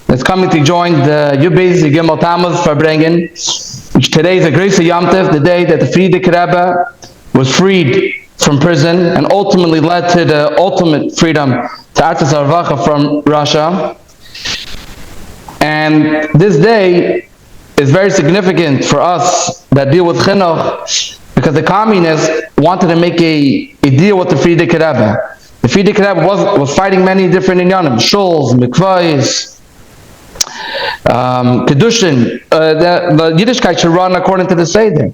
that's coming to join the Yubez Gimel Tammuz Farbrengen, which today is a Grace Yom Tov, the day that the Frierdiker Rebbe was freed from prison and ultimately led to the ultimate freedom to Artas Arvacha from Russia. And this day is very significant for us that deal with Chinuch, because the communists wanted to make a deal with the Frierdiker Rebbe. The Frierdiker Rebbe was fighting many different inyanim, shuls, mikvahs, kedushin. The Yiddishkeit should run according to the Seder.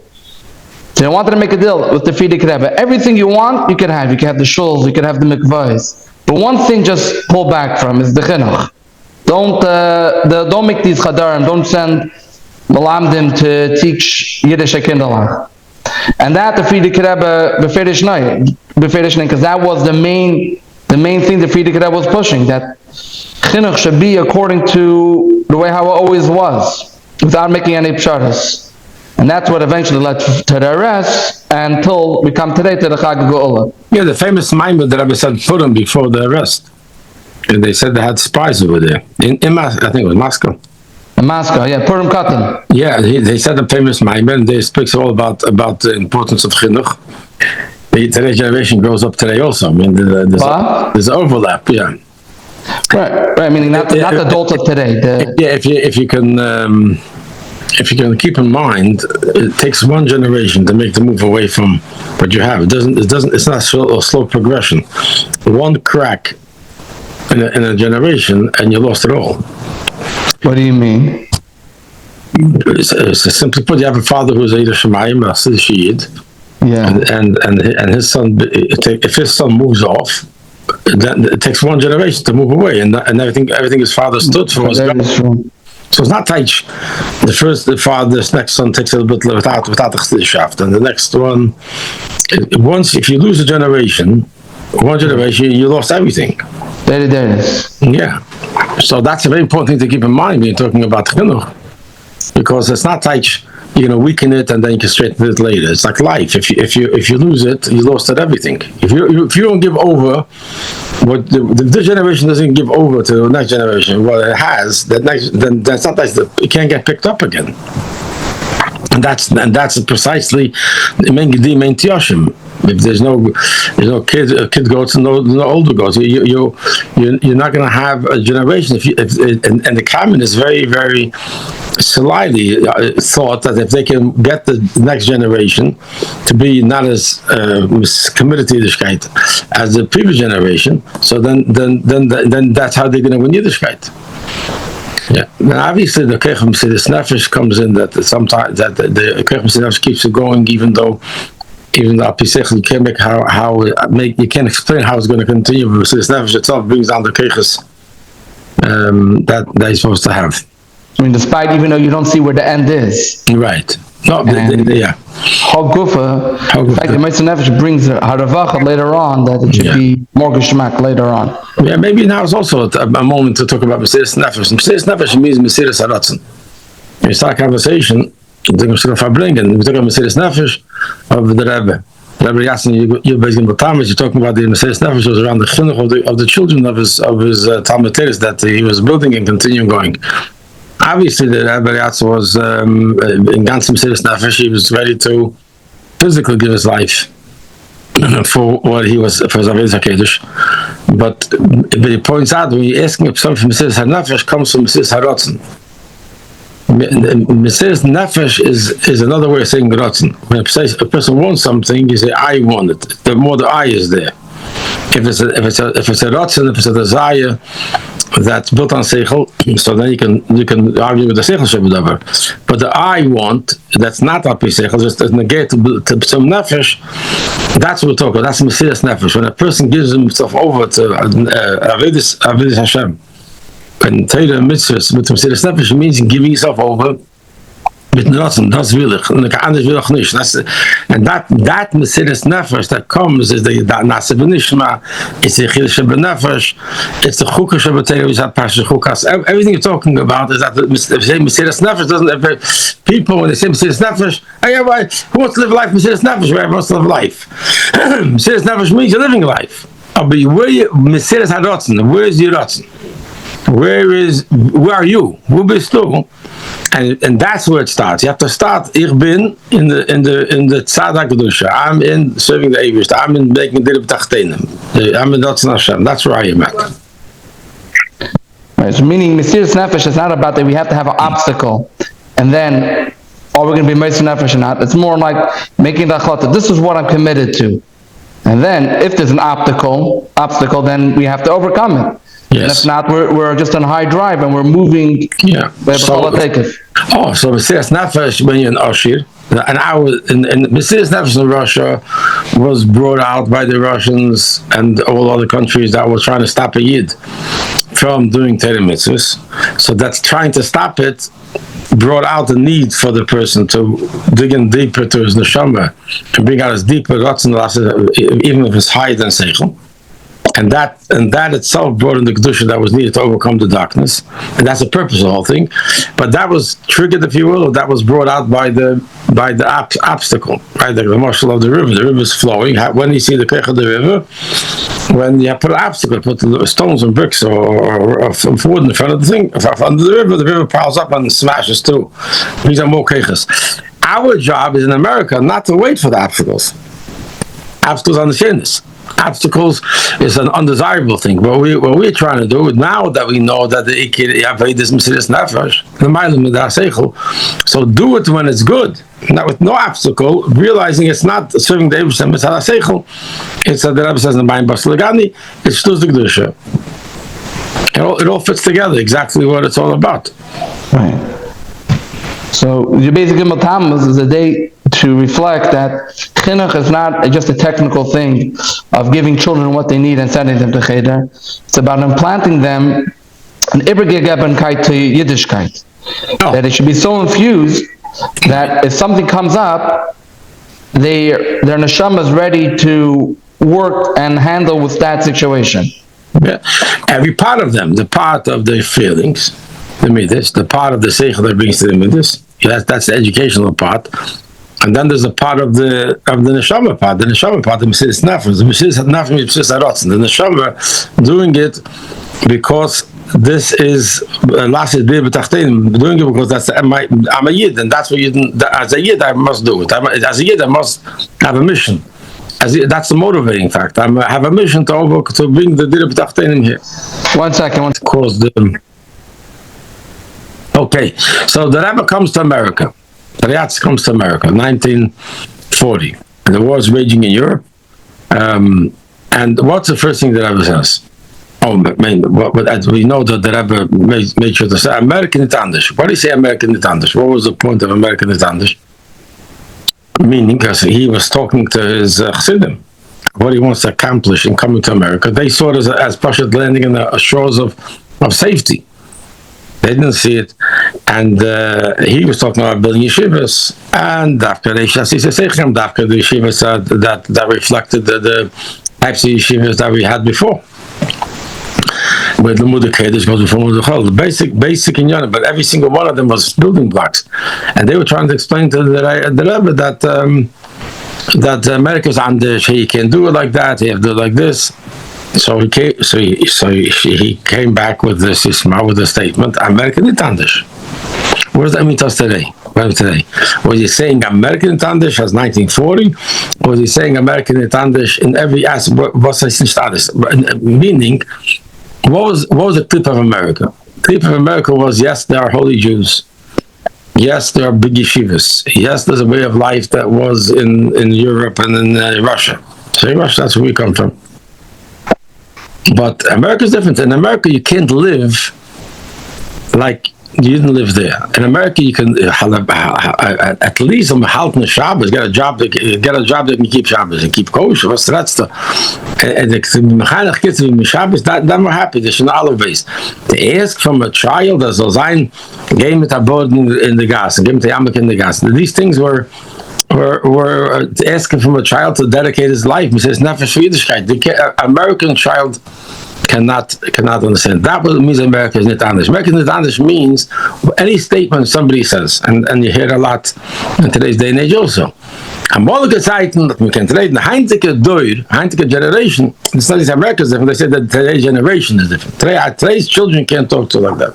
So they wanted to make a deal with the Frierdiker Rebbe. Everything you want, you can have. You can have the shuls, you can have the mikvahs. But one thing just pull back from is the chinuch. Don't make these chadarim. Don't send malamdim to teach Yiddish kindalach. And that the Frierdiker Rebbe beferish nay, because that was the main thing the Frierdiker Rebbe was pushing, that chinuch should be according to the way how it always was, without making any psharas. And that's what eventually led to the arrest, until we come today to the Chag Geula. Yeah, the famous Maimon that Rebbe said Purim before the arrest. And they said they had spies over there. I think it was Moscow. In Moscow, yeah, Purim Katan. Yeah, they said the famous Maimon, they speaks all about the importance of chinuch. Today's generation grows up today also. I mean, there's overlap, yeah. Right, meaning not the adults of today. If you can keep in mind, it takes one generation to make the move away from what you have. It's not a slow progression. One crack in a generation, and you lost it all. What do you mean? It's simply put, you have a father who's a Yiddish Shemayim, a Shi'id, and his son. If his son moves off, then it takes one generation to move away, and everything his father stood for was gone. So it's not teich. This next son takes a little bit without the chesed, and the next one. If you lose a generation, one generation, you lost everything. There it is. Yeah. So that's a very important thing to keep in mind when you're talking about chinuch, because it's not teich. You're going to weaken it and then you can straighten it later. It's like life. If you lose it, you lost it everything. If you don't give over, what this generation doesn't give over to the next generation, what it has, then that's not that it can't get picked up again. And that's precisely the main tiyashim. If there's no kid goats and no older goats, you're not going to have a generation. And the common is very, very slyly thought that if they can get the next generation to be not as committed to Yiddishkeit as the previous generation, so then that's how they're going to win Yiddishkeit. Yeah. Now obviously the Kechem Sidis Nefesh comes in that sometimes that the Kechem Sidis Nefesh keeps it going, even though Pisech, you can't make you can't explain how it's going to continue. But Sidis Nefesh itself brings down the Keches that they're supposed to have. I mean, despite, even though you don't see where the end is. Right. No, yeah. Hagufa, in fact, the Meitzah Nefesh brings Haravacha later on, that it should be more Geshmak later on. Yeah, maybe now is also a moment to talk about Mesiras Nefesh. Mesiras Nefesh means Mesiras Haratzon. When you start a conversation, we talk about Mesiras Nefesh of the Rebbe. Rebbe Yassin, you're basically you're talking about the Mesiras Nefesh was around the chinuch of the children of his Talmud Teres that he was building and continuing going. Obviously, the Rebbe Yatz was in Ganzim Mesiras Nefesh. He was ready to physically give his life for what he was for his Avodas HaKodesh. But he points out when you're asking if something from Mesiras Nefesh comes from Mesiras Haratzon. Mesiras Nefesh is another way of saying Ratzon. When a person wants something, you say I want it. The more the I is there. If it's a Ratzon, if it's a desire that's built on seichel, so then you can argue with the seichel whatever. But the I want, that's not up seichel, just negate to some nefesh. That's what we're talking about. That's Mesiras Nefesh. When a person gives himself over to Avodas Hashem, and Torah and mitzvahs with Mesiras Nefesh means giving yourself over. Mit Ratzon, das will ich, und anders will ich nicht. And that Mesiras Nefesh that comes is the Nase B'Nishma, it's the Chiddush B'Nefesh, it's the Chukah Shabbatei, which is Parashat Chukas. Everything you're talking about is that Mesiras Nefesh doesn't. People when they say Mesiras Nefesh, hey, everybody, who wants to live life Mesiras Nefesh? Everybody wants to live life. Mesiras Nefesh means you're living life. But where you Mesiras Haratzon? Where is your Ratzon? Where are you? Who bist du? And that's where it starts. You have to start. Ich bin in the Tzad HaKedusha. I'm in serving the Eibush. I'm in making Dirib Tachtenim. I'm in Datsan Hashem. That's where I am at. Right, so meaning Mesiras Nefesh is not about that we have to have an obstacle and then are we going to be Mesiras Nefesh or not. It's more like making the achlata. This is what I'm committed to. And then if there's an obstacle, then we have to overcome it. Yes. And if not, we're just on high drive and we're moving. Yeah. So Mesiras Nefesh when you're in Ashir, and Mesiras Nefesh in Russia was brought out by the Russians and all other countries that were trying to stop a Yid from doing Torah mitzvahs. So that's trying to stop it brought out the need for the person to dig in deeper to his neshama and bring out his deeper ratzon, even if it's higher than seichel. And that itself brought in the kedusha that was needed to overcome the darkness, and that's the purpose of the whole thing. But that was triggered, if you will, or that was brought out by the obstacle, right? The marshal of the river is flowing. When you see the kech of the river, when you put an obstacle, put stones and bricks or wood in front of the thing, under the river piles up and smashes too. These are more keches. Our job is in America not to wait for the obstacles. Obstacles on the shins. Obstacles is an undesirable thing. What we're trying to do now that we know that the ikir is Mesiras Nefesh, the ma'alim seichel, so do it when it's good, not with no obstacle, realizing it's not serving the Eibush and Mitzvah seichel. It's that the Rebbe says in the Mayim Baslagani, it's Shtuz the Kedusha. It all fits together exactly what it's all about. Right. So your basic Gimel Tammuz is a day to reflect that chinuch is not just a technical thing of giving children what they need and sending them to cheder. It's about implanting them an Ibergegebenkeit to Yiddishkeit. Oh. That it should be so infused that if something comes up, their neshama is ready to work and handle with that situation. Yeah. Every part of them, the part of their feelings, the midas, the part of the seichel that brings to the midas, that's the educational part. And then there's a part of the neshama part, the Mesiras Nefesh, the Mesiras Nefesh, the neshama doing it because this is lasted doing it because that's I'm a Yid, and that's what as a Yid I must do it. As a Yid I must have a mission. That's the motivating factor. I have a mission to bring the Dirib Tachtenim here. 1 second. Cause the okay, so the Rebbe comes to America. The Riatz comes to America, 1940. And the war is raging in Europe. And what's the first thing the Rebbe says? Oh, as we know that the Rebbe made sure to say American Nitandish. What do you say American Nitandish? What was the point of American Nitandish? Meaning, because he was talking to his chassidim, what he wants to accomplish in coming to America. They saw it as Pashat landing in the shores of safety. They didn't see it, and he was talking about building yeshivas, and the yeshivas that reflected the types of yeshivas that we had before. With the Mordechai, this goes before Mordechai, basic in Yana, but every single one of them was building blocks, and they were trying to explain to the Rebbe that America's under, he can't do it like that, he have to do it like this. So he came back with this isma, with the statement, American Nitandish. What does that mean to us today? Was he saying American Nitandish as 1940? Or was he saying American Nitandish in every aspect? Meaning, what was the clip of America? The clip of America was, yes, there are holy Jews. Yes, there are big yeshivas. Yes, there's a way of life that was in Europe and in Russia. So in Russia, that's where we come from. But America is different. In America, you can't live like you didn't live there. In America, you can at least halt in Shabbos, get a job that can keep Shabbos and keep kosher. What's the rest? And the mechanic kids in Shabbos, that we're happy. They should all base. They ask from a child as sein game it a burden in the gas and give it a yamak in the gas. These things were asking from a child to dedicate his life. He says, "Nefesh Yiddishkeit." The American child cannot understand. That means America is Nitandish. American Nitandish means any statement somebody says, and you hear a lot in today's day and age also. Am morgen Zeiten, that we can reden, heintige generation, it's not these Americans different, they say that today's generation is different. Today's children can't talk to like that.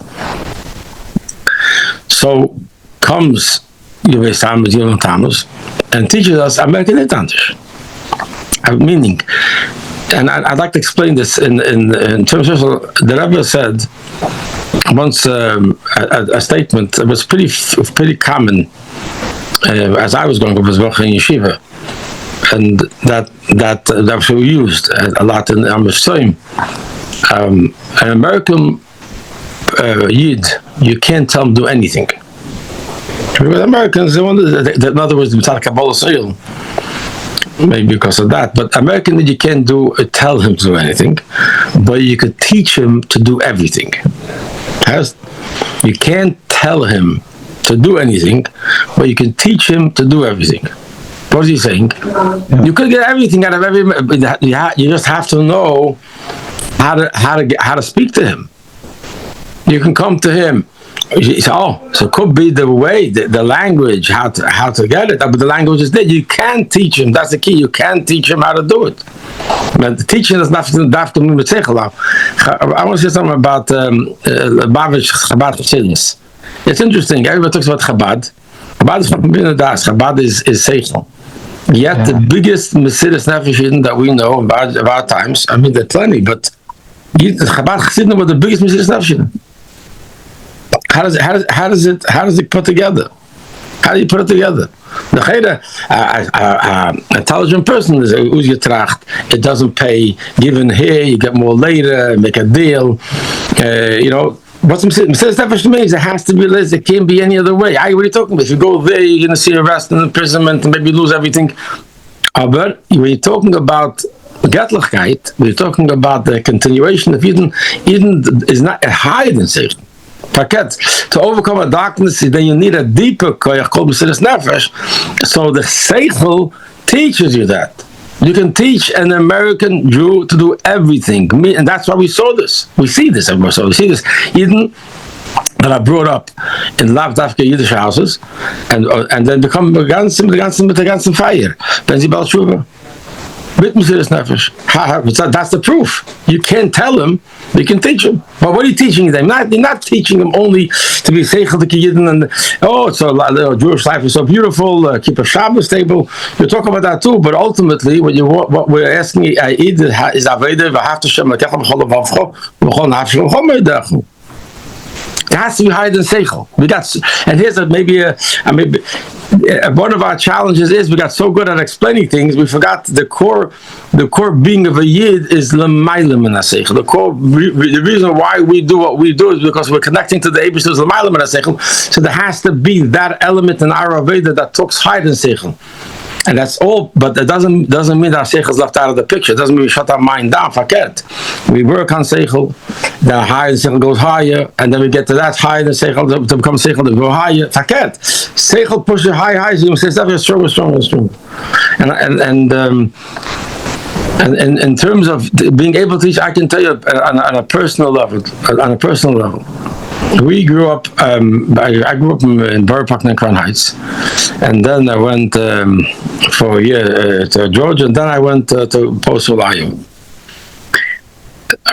So comes Yom Thomas and teaches us American English. Meaning, and I'd like to explain this in terms of the Rebbe said once a statement that was pretty common as I was going up as Woche in yeshiva, and that we used a lot in Anash.org. An American Yid, you can't tell him to do anything. With Americans, in other words, maybe because of that, but American Yid, you can't tell him to do anything, but you could teach him to do everything. You can't tell him to do anything, but you can teach him to do everything. What is he saying? Yeah. You could get everything out of every. You just have to know how to speak to him. You can come to him. You say, oh, so it could be the way, the language, how to get it. But the language is there. You can teach him. That's the key. You can teach him how to do it. But the teaching is not to move with Seichel. I want to say something about Bavish Chabad Chassidus. It's interesting. Everybody talks about Chabad. Chabad is from Das. Chabad is Seichel. Yet the biggest Mesiras Nefesh that we know of our times, I mean, there are plenty, but Chabad Chassidim were the biggest Mesiras Nefesh. How does it put together? How do you put it together? The intelligent person is it doesn't pay. Given here, you get more later. Make a deal. What's Mesiras Nefesh to me is it has to be this. It can't be any other way. What are you talking about? If you go there, you're going to see arrest and imprisonment and maybe lose everything. But when you're talking about Göttlichkeit, we're talking about the continuation of Eden. Eden is not higher than Seichel. To overcome a darkness, then you need a deeper koyach called Mesiras Nefesh. So the Seichel teaches you that. You can teach an American Jew to do everything. And that's why we saw this. We see this. We see this. Eden that are brought up in Lavdafke Yiddish houses and then become the ganzen fire. Then sie bald Tshuva. With Mesiras Nefesh. That's the proof. You can't tell him, you can teach him. But what are you teaching them? You're not teaching them only to be Seichel to Yidden and so Jewish life is so beautiful, keep a Shabbos stable. You're talking about that too, but ultimately what we're asking is Aveda v'Hafta Shem L'Kechem B'Chol L'Vavcho B'Chol Nafsho B'Chol Me'edechu. It has to be higher than Seichel. And here's maybe one of our challenges is we got so good at explaining things, we forgot the core being of a Yid is l'maylam in Seichel. The reason why we do what we do is because we're connecting to the Eibishter's l'maylam in Seichel. So there has to be that element in our Aveda that talks higher than Seichel. And that's all, but that doesn't mean that Seichel is left out of the picture. It doesn't mean we shut our mind down. Forget. We work on Seichel, the higher the Seichel goes higher, and then we get to that higher than Seichel to become Seichel to go higher. Forget. Seichel pushes high, so you say stuff stronger. And in terms of being able to teach, I can tell you on a personal level. We grew up. I grew up in Borough Park and Crown Heights, and then I went for a year to Georgia, and then I went to Postal, Iowa.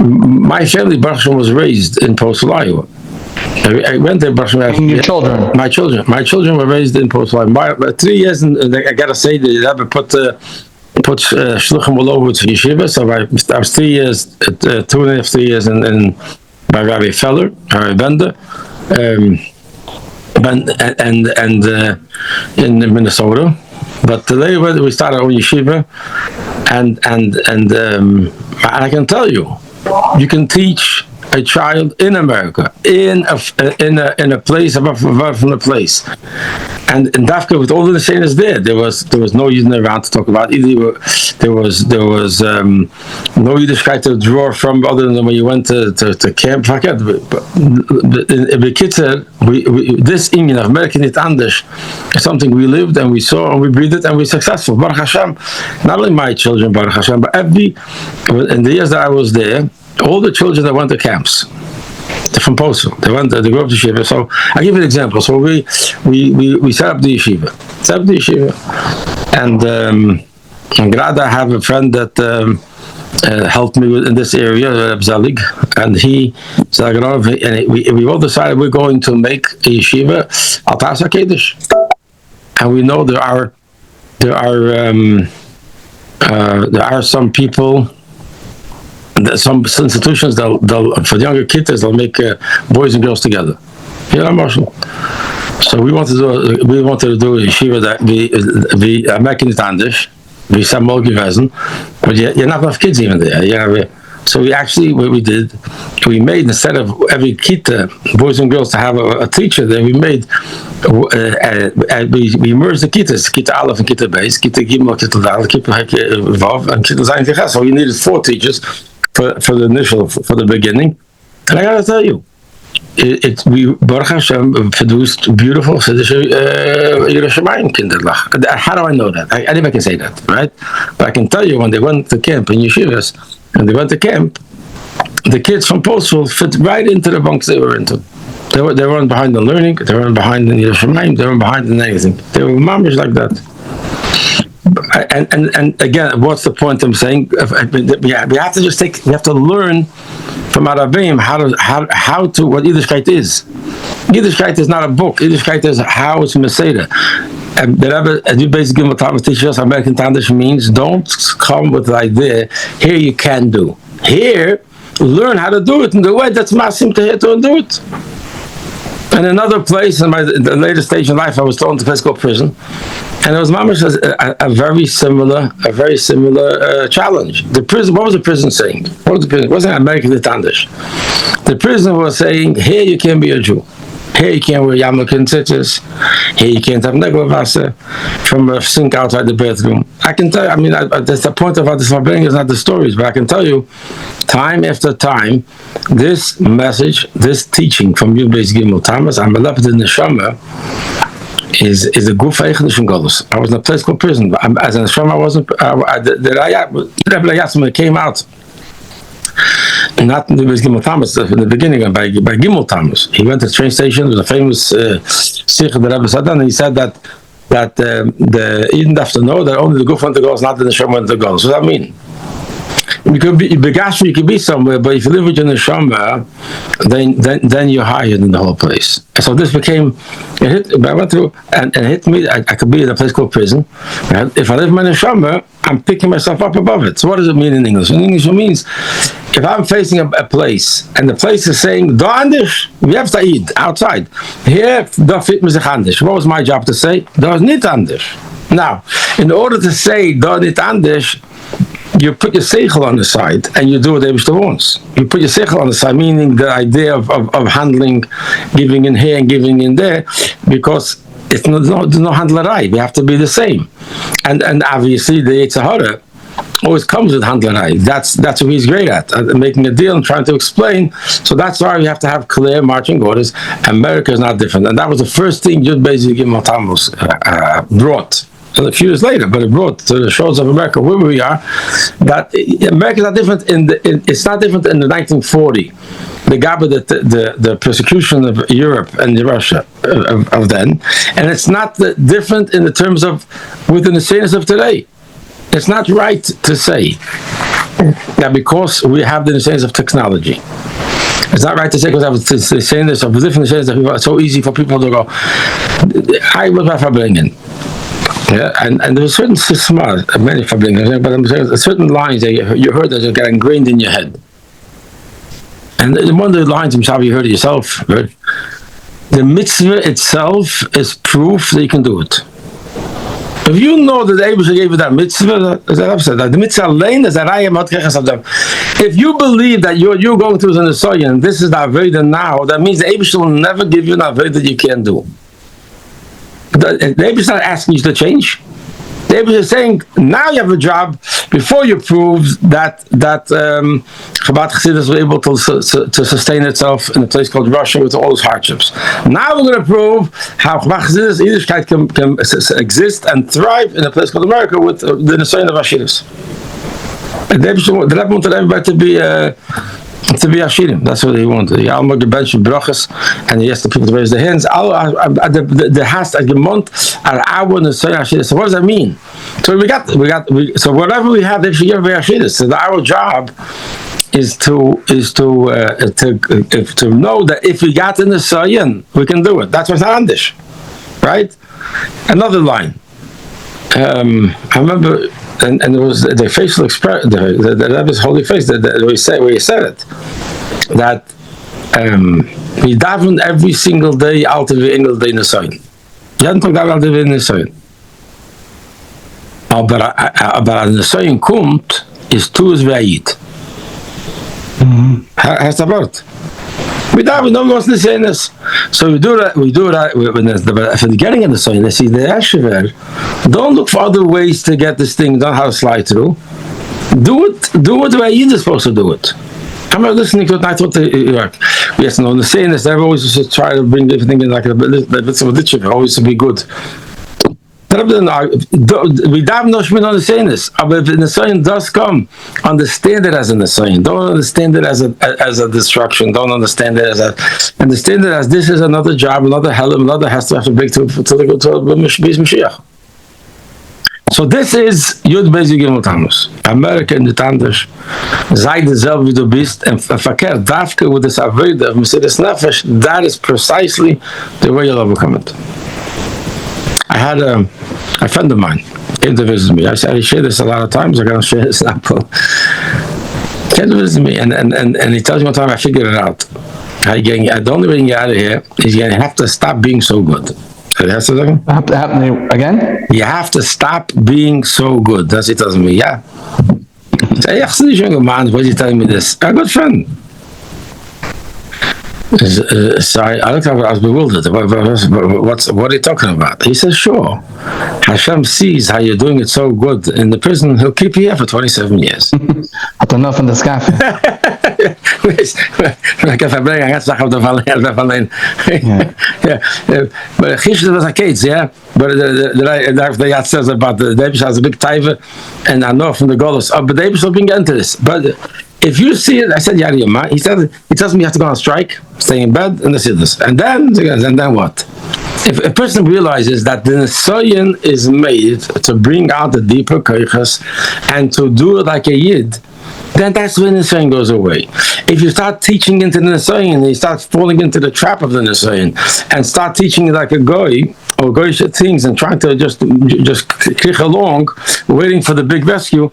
My family, Baruch Hashem, was raised in Postal, Iowa. I went there, Baruch Hashem. Your children? My children were raised in Postal, Iowa. 3 years, and I gotta say, they never put shluchim all over to yeshiva. So I was 3 years, 2.5, 3 years in by Rabbi Feller, Rabbi Bender, in Minnesota. But today we started our yeshiva, and I can tell you, you can teach a child in America, in a place above from the place, and in Dafka with all the Nishanas there was no Yidden around to talk about. Either there was no Yiddishkeit to draw from other than when you went to camp. But the kids said this Indian of American It Anders is something we lived and we saw and we breathed it and we're successful. Baruch Hashem, not only my children, Baruch Hashem, but in the years that I was there, all the children that went to camps, from Postal. They grew up to yeshiva. So I give you an example. So we set up the yeshiva. And I'm glad I have a friend that helped me in this area, Zalig, and we all decided we're going to make a yeshiva al Tasa Kedesh. And we know there are some people, some institutions they'll for the younger kids they'll make boys and girls together. You know, Marshall. So we wanted to do a yeshiva that we making it anders. We some more gewesen, but you're not enough kids even there. So we made, instead of every kita, boys and girls, to have a teacher, then we made we merged the kitas, kita Aleph and kita Beis, kita Gimel, kita Dal, kita Vav, and kita Zayin Tichas. So we needed 4 teachers for the beginning. And I gotta tell you, we Baruch Hashem produced beautiful Yerushalayim kinderlach. How do I know that? I never can say that, right? But I can tell you, when they went to camp in yeshivas, and they went to camp, the kids from Postal fit right into the bunks they were into. They weren't behind in learning, they weren't behind in Yerushalayim, they weren't behind in anything. They were mamish like that. And again, what's the point I'm saying? We have to we have to learn from Arabim how to what Yiddishkeit is. Yiddishkeit is not a book. Yiddishkeit is how it's Meseda. And the Rebbe, as you basically teaches us, American Tandish means don't come with the idea, here you can do. Here, learn how to do it in the way that's Masim to hear to and do it. In another place, in the later stage in life, I was thrown to a place called prison. And it was mamash a very similar challenge. The prison, what was the prison saying? What was the prison? It wasn't American Tandish. The prison was saying, here you can't be a Jew. Here you can't wear yarmulke and tzitzis. Here you can't have neglavasa from a sink outside the bathroom. I can tell you, that's the point of how this bringing is not the stories, but I can tell you, time after time, this message, this teaching from Yud Beis Gimel Tamas, I'm a leopard in the Neshama, is a good eichnish from Golus. I was in a place called prison. As a Neshama, I wasn't. The Rebbe Yasmin came out. Not in the Gimel Tamas, in the beginning, by Gimel Tamas. He went to the train station. There was a famous sikh that Rebbe said, and he said that the Eden have to know that only the Guf went to go, not the Neshama went to go. So what does that mean? You could be somewhere, but if you live with your neshama, then you're higher than the whole place. So this became, I went through and it hit me. I could be in a place called prison. Right? If I live with my neshama, I'm picking myself up above it. So what does it mean in English? In English, it means if I'm facing a place and the place is saying "Do andish," we have to eat outside. Here, "Do fit mizechandish." What was my job to say? "Do nit andish." Now, in order to say "Do nit andish," you put your seichel on the side and you do what Eibishter wants. You put your seichel on the side, meaning the idea of handling, giving in here and giving in there, because there's no handlerai. We have to be the same. And obviously the Yitzhahara always comes with handlerai. That's what he's great at, making a deal and trying to explain. So that's why we have to have clear marching orders. America is not different. And that was the first thing Yud Beis Gimel Tammuz brought. A few years later, but it brought to the shores of America where we are, that America is not different it's not different in the 1940, the Gaba, the persecution of Europe and Russia of then, and it's not different in the terms of within the scenes of today. It's not right to say that because we have the scenes of technology. It's not right to say because I was saying this of different scenes that it's so easy for people to go. I was my bringing. Yeah, and there are certain smart, many fabrics, but I'm saying certain lines that you heard that get ingrained in your head. And one of the lines, you heard it yourself, right? The mitzvah itself is proof that you can do it. If you know that the Eibusha gave you that mitzvah, that the mitzvah lane is that I am. If you believe that you're going through the Nesoyan, and this is the Aveda now, that means the Eibusha will never give you an Aveda that you can't do. The Rebbe is not asking you to change. The Rebbe is saying now you have a job before you prove that Chabad Chassidus was able to sustain itself in a place called Russia with all its hardships. Now we're going to prove how Chabad Chassidus Yiddishkeit can exist and thrive in a place called America with the Nesoyan of Hashidus. The Rebbe wanted everybody to be To be Ashirim, that's what he wanted. He almost gebench brachas, and he asked the people to raise their hands. The has a gemont our Ashirim. So what does that mean? So so whatever we have, if you give Ashirim, so our job is to know that if we got in the Sayan, we can do it. That's what's Andish, right? Another line. I remember. And it was the facial expression, the Rebbe's holy face, where he said it, that we daven every single day out of the Engel day Nisayin. Jeden Tag daven out of the Nisayin. Aber an Nisayin kommt, ist tu es wie Ayid. Heißt das Wort? We don't know what's the same as. So we do that when if getting in the sign, they see the yeshiva. Don't look for other ways to get this thing done, how to slide through. Do it the way you're supposed to do it. I'm not listening to it, I thought yes, no, the saying is they always just try to bring everything in like a bit of a yeshiva, always to be good. We don't know the saying this, but if the Nisayin does come, understand it as a Nisayin. Don't understand it as a destruction. Don't understand it understand it as this is another job, another hell, another has to break to Mashiach. So this is Yud Beis Yigimel Tammuz. America in the Tandish, sei derselbe wie du bist, and verkehrt Dafke with this Avodah of Mesiras Nefesh, that is precisely the way you'll overcome it. I had a friend of mine came to visit me. I share this a lot of times. I gotta share this now. Came to visit me, and he tells me one time I figured it out. The only way you can get out of here is you have to stop being so good. That's what happen again? You have to stop being so good. That's what he tells me. Yeah. I say, young man, why is he telling me this? A good friend. So I looked at it, I was bewildered. What are you talking about? He says, sure. Hashem sees how you're doing it so good in the prison, he'll keep you here for 27 years. I don't know from the scarf. But Chishna was a case, yeah. But the Yad says about the David has a big taiva, and I know from the Golos, but David will bring into this. But if you see it, I said, Yariyama, he tells me you have to go on strike, stay in bed, and this. And then what? If a person realizes that the Nisayin is made to bring out the deeper koiches and to do it like a Yid, then that's when the Nisayin goes away. If you start teaching into the Nisayin, and you start falling into the trap of the Nisayin, and start teaching like a goy, or goyish things, and trying to just kick along, waiting for the big rescue,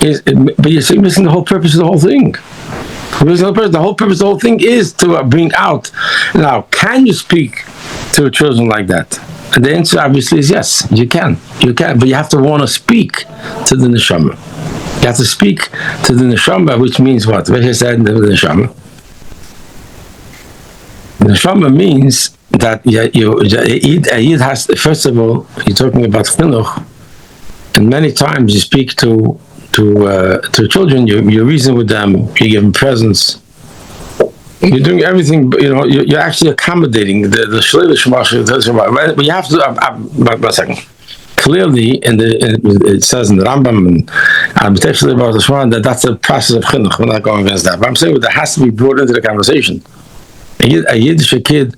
but you're missing the whole purpose of the whole thing. The whole purpose of the whole thing is to bring out. Now, can you speak to children like that? And the answer obviously is yes, you can, but you have to want to speak to the neshama. You have to speak to the neshama, which means what? What he said, the neshama. The neshama means that a Yid has, first of all, you're talking about chinuch, and many times you speak to children, you reason with them, you give them presents, you're doing everything, you're actually accommodating the shlivish marshal. But you have to, one second. Clearly, it says in the Rambam and especially about the Shwan that that's a process of chinuch. We're not going against that. But I'm saying that has to be brought into the conversation. A Yiddish kid,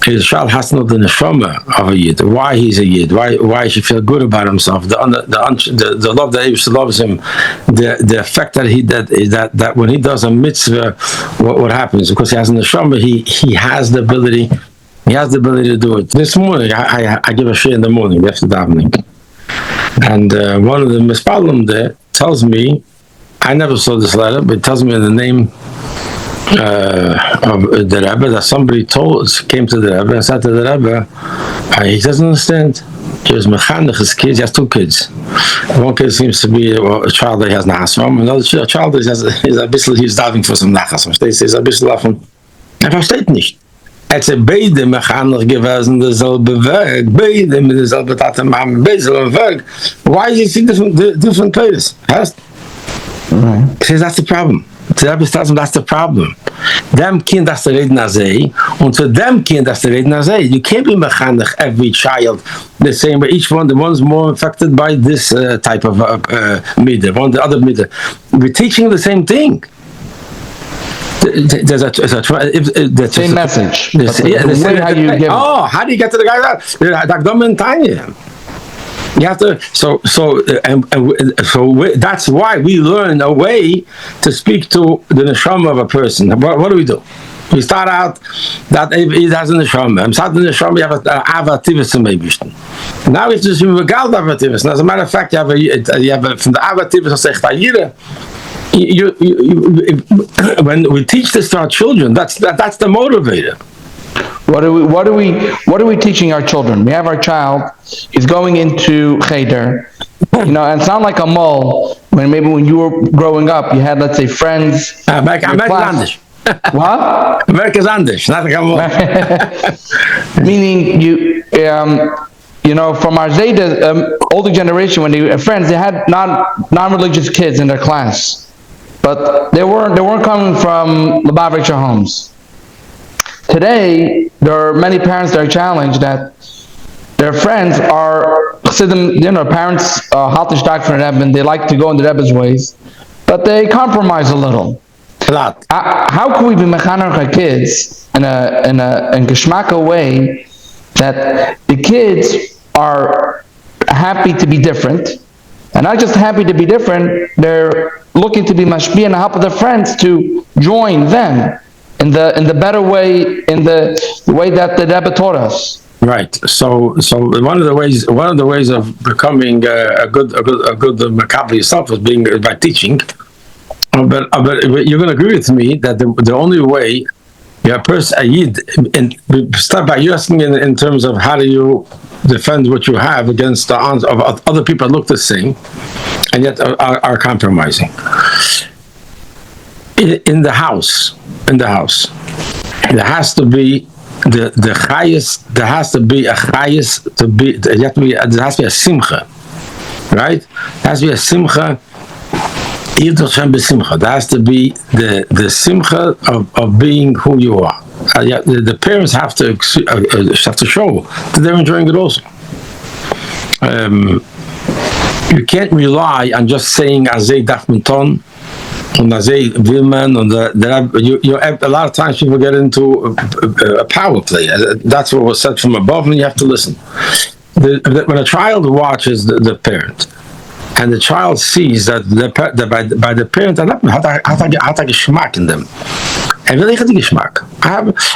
his child has to know the neshama of a Yid, why he's a Yid, why he should feel good about himself, the love that he loves him, the effect that when he does a mitzvah, what happens? Because he has a neshama, he has the ability to do it. This morning, I give a share in the morning after davening, and one of the mispalim there tells me, I never saw this letter, but it tells me in the name of the Rebbe that somebody came to the Rebbe and said to the Rebbe, he doesn't understand. He was mechanech his kids. He has two kids. One kid seems to be a child that he has nachas from. Another child that he's diving for some nachas. He's a bisschen davon. Versteht nicht. It's beide mechanech gewesen, derselbe Weg. Beide mit derselbe Tate machen, derselbe Weg. Why is he different places? Right. Because that's the problem. That's the problem. Them kind that's the reden azay, and to them kind that's the reden azay. You can't be mechanech every child the same way. Each one, the one's more affected by this type of midah, one the other midah. We're teaching the same thing. There's a Same message. The way how you give how do you get to the guy that? You have to. So that's why we learn a way to speak to the neshama of a person. What do? We start out that he has a neshama. In the neshama, you have a avativus maybe. Now it's just a gal avativus. As a matter of fact, you have from the avativus of sechtayira. When we teach this to our children, that's the motivator. What are we teaching our children? We have our child. He's going into cheder, and sound like a mole. When you were growing up, you had, let's say, friends. Amerika's What? Amerika's Anders, not like a mole. Meaning from our Zeta older generation, when they were friends, they had non-religious kids in their class. But they weren't coming from Lubavitcher homes. Today, there are many parents that are challenged that their friends are Chassidim, parents haltish doctrine and they like to go in the Rebbe's ways, but they compromise a little. A lot. How can we be mechaner our kids in a geschmacka way that the kids are happy to be different, and not just happy to be different, they're looking to be mashpia and help their friends to join them in the better way, in the way that the Rebbe taught us. Right. So one of the ways of becoming a good makabel yourself is by teaching. But you're going to agree with me that the only way a person, a yid, start by you asking in terms of how do you defend what you have against the odds of other people that look the same and yet are compromising. In the house, there has to be the highest. There has to be a highest to be. There has to be a simcha, right? There has to be a simcha. There has to be the simcha of being who you are. The parents have to show that they're enjoying it also. You can't rely on just saying Azay Dachmenton and Azay Vilman. A lot of times people get into a power play. That's what was said from above, and you have to listen. When a child watches the parent, and the child sees that by the parent, hat geschmack in them. And really had geschmack.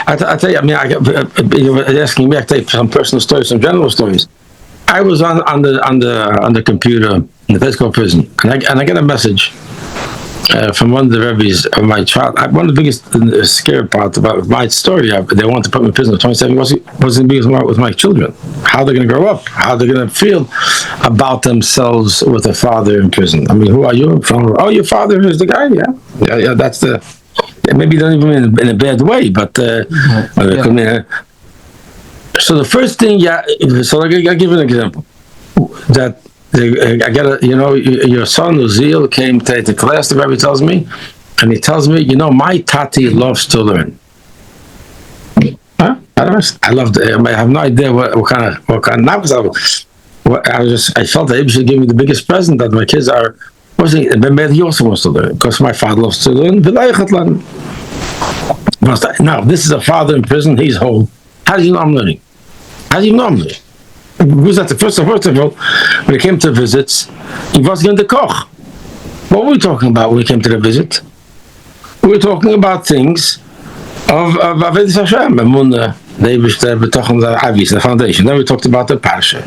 I tell you, you're asking me, I tell you some personal stories, some general stories. I was on the computer in the place called prison, and I get a message from one of the rabbis of my child. One of the biggest scary part about my story, they want to put me in prison at 27, wasn't the biggest part with my children. How they're going to grow up, how they're going to feel about themselves with a father in prison. I mean, who are you? Oh, your father is the guy, yeah, that's the, maybe don't even mean in a bad way, but so the first thing, so I'll give you an example. That I get your son Uziel came to the class, the rabbi tells me, and he tells me, my tati loves to learn. Huh? I have no idea what kind of I felt that he should give me the biggest present that my kids are. He also wants to learn because my father loves to learn. Now this is a father in prison. He's whole. How do you know I'm learning? How do you know I'm learning? Because at the first of all, when it came to visits, he was going to koch. What were we talking about when we came to the visit? We were talking about things of Avodas Hashem, Emunah, the foundation. Then we talked about the parsha.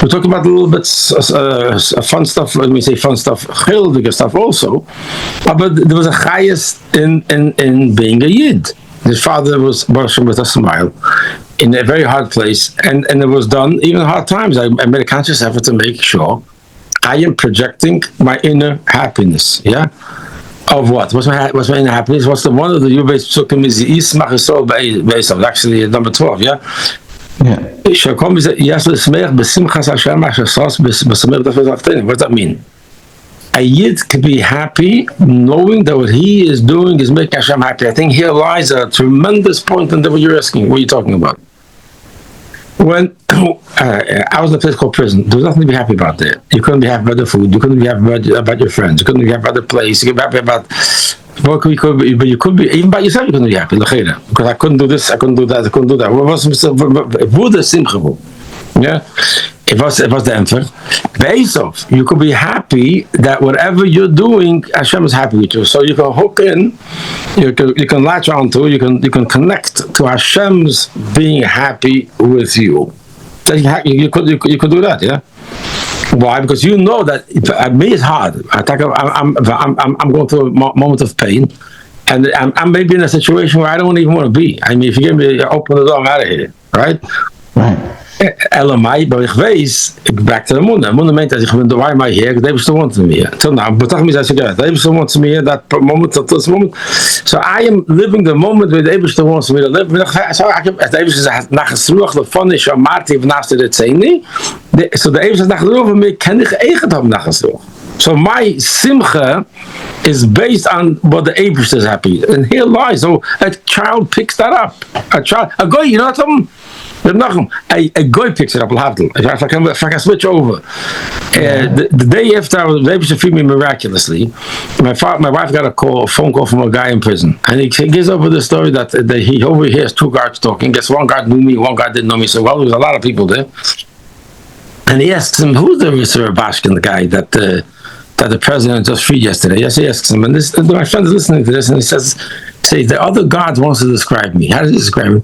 We talked about a little bit fun stuff. Let me say fun stuff, childige stuff also. But there was a chayas in being a yid. His father was with a smile in a very hard place, and it was done even in hard times. I made a conscious effort to make sure I am projecting my inner happiness. Yeah, of what? What's my inner happiness? What's the one of the Yubes Psukim is the Ismach Yisrael Be'esav. Actually, number 12. Yeah. What does that mean? A yid can be happy knowing that what he is doing is making Hashem happy. I think here lies a tremendous point in what you're asking. What are you talking about? When I was in a place called prison, there was nothing to be happy about there. You couldn't be happy about the food. You couldn't be happy about your friends. You couldn't be happy about the place. You couldn't be happy about But you could be, even by yourself, you couldn't be happy. Because I couldn't do this, I couldn't do that, I couldn't do that. What was the simcha? Yeah, it was the answer. Beisov, you could be happy that whatever you're doing, Hashem is happy with you. So you can hook in, you can latch onto, you can connect to Hashem's being happy with you. You could do that, yeah. Why? Because you know that me it's hard. I'm going through a moment of pain, and I'm maybe in a situation where I don't even want to be. I mean, if you give me open the door, I'm out of here, right? Right. Elamai, but ich weiß, back to the moon. The moon meant that why am I here? Because they still wanted me. Till now, but they still wanted me that moment till this moment. So I am living the moment where they still wants me to live. So I can, they was nach gesruach the funish or Marty naast het zeni. So the Eves nach over me can ich eigen haben nach gesruach. So my simcha is based on what the Abish is happy, and here lies. So a child picks that up. A guy, you know something. A guy picks it up. If I can switch over. The day after I was able to feed me miraculously, my wife got a phone call from a guy in prison, and he gives over the story that he overhears two guards talking. Guess one guard knew me, one guard didn't know me so well. There was a lot of people there, and he asks him, "Who's the Mr. Rubashkin, the guy that the president just freed yesterday?" Yes, he asks him, and my friend is listening to this, and he says, "The other guard wants to describe me. How does he describe me?"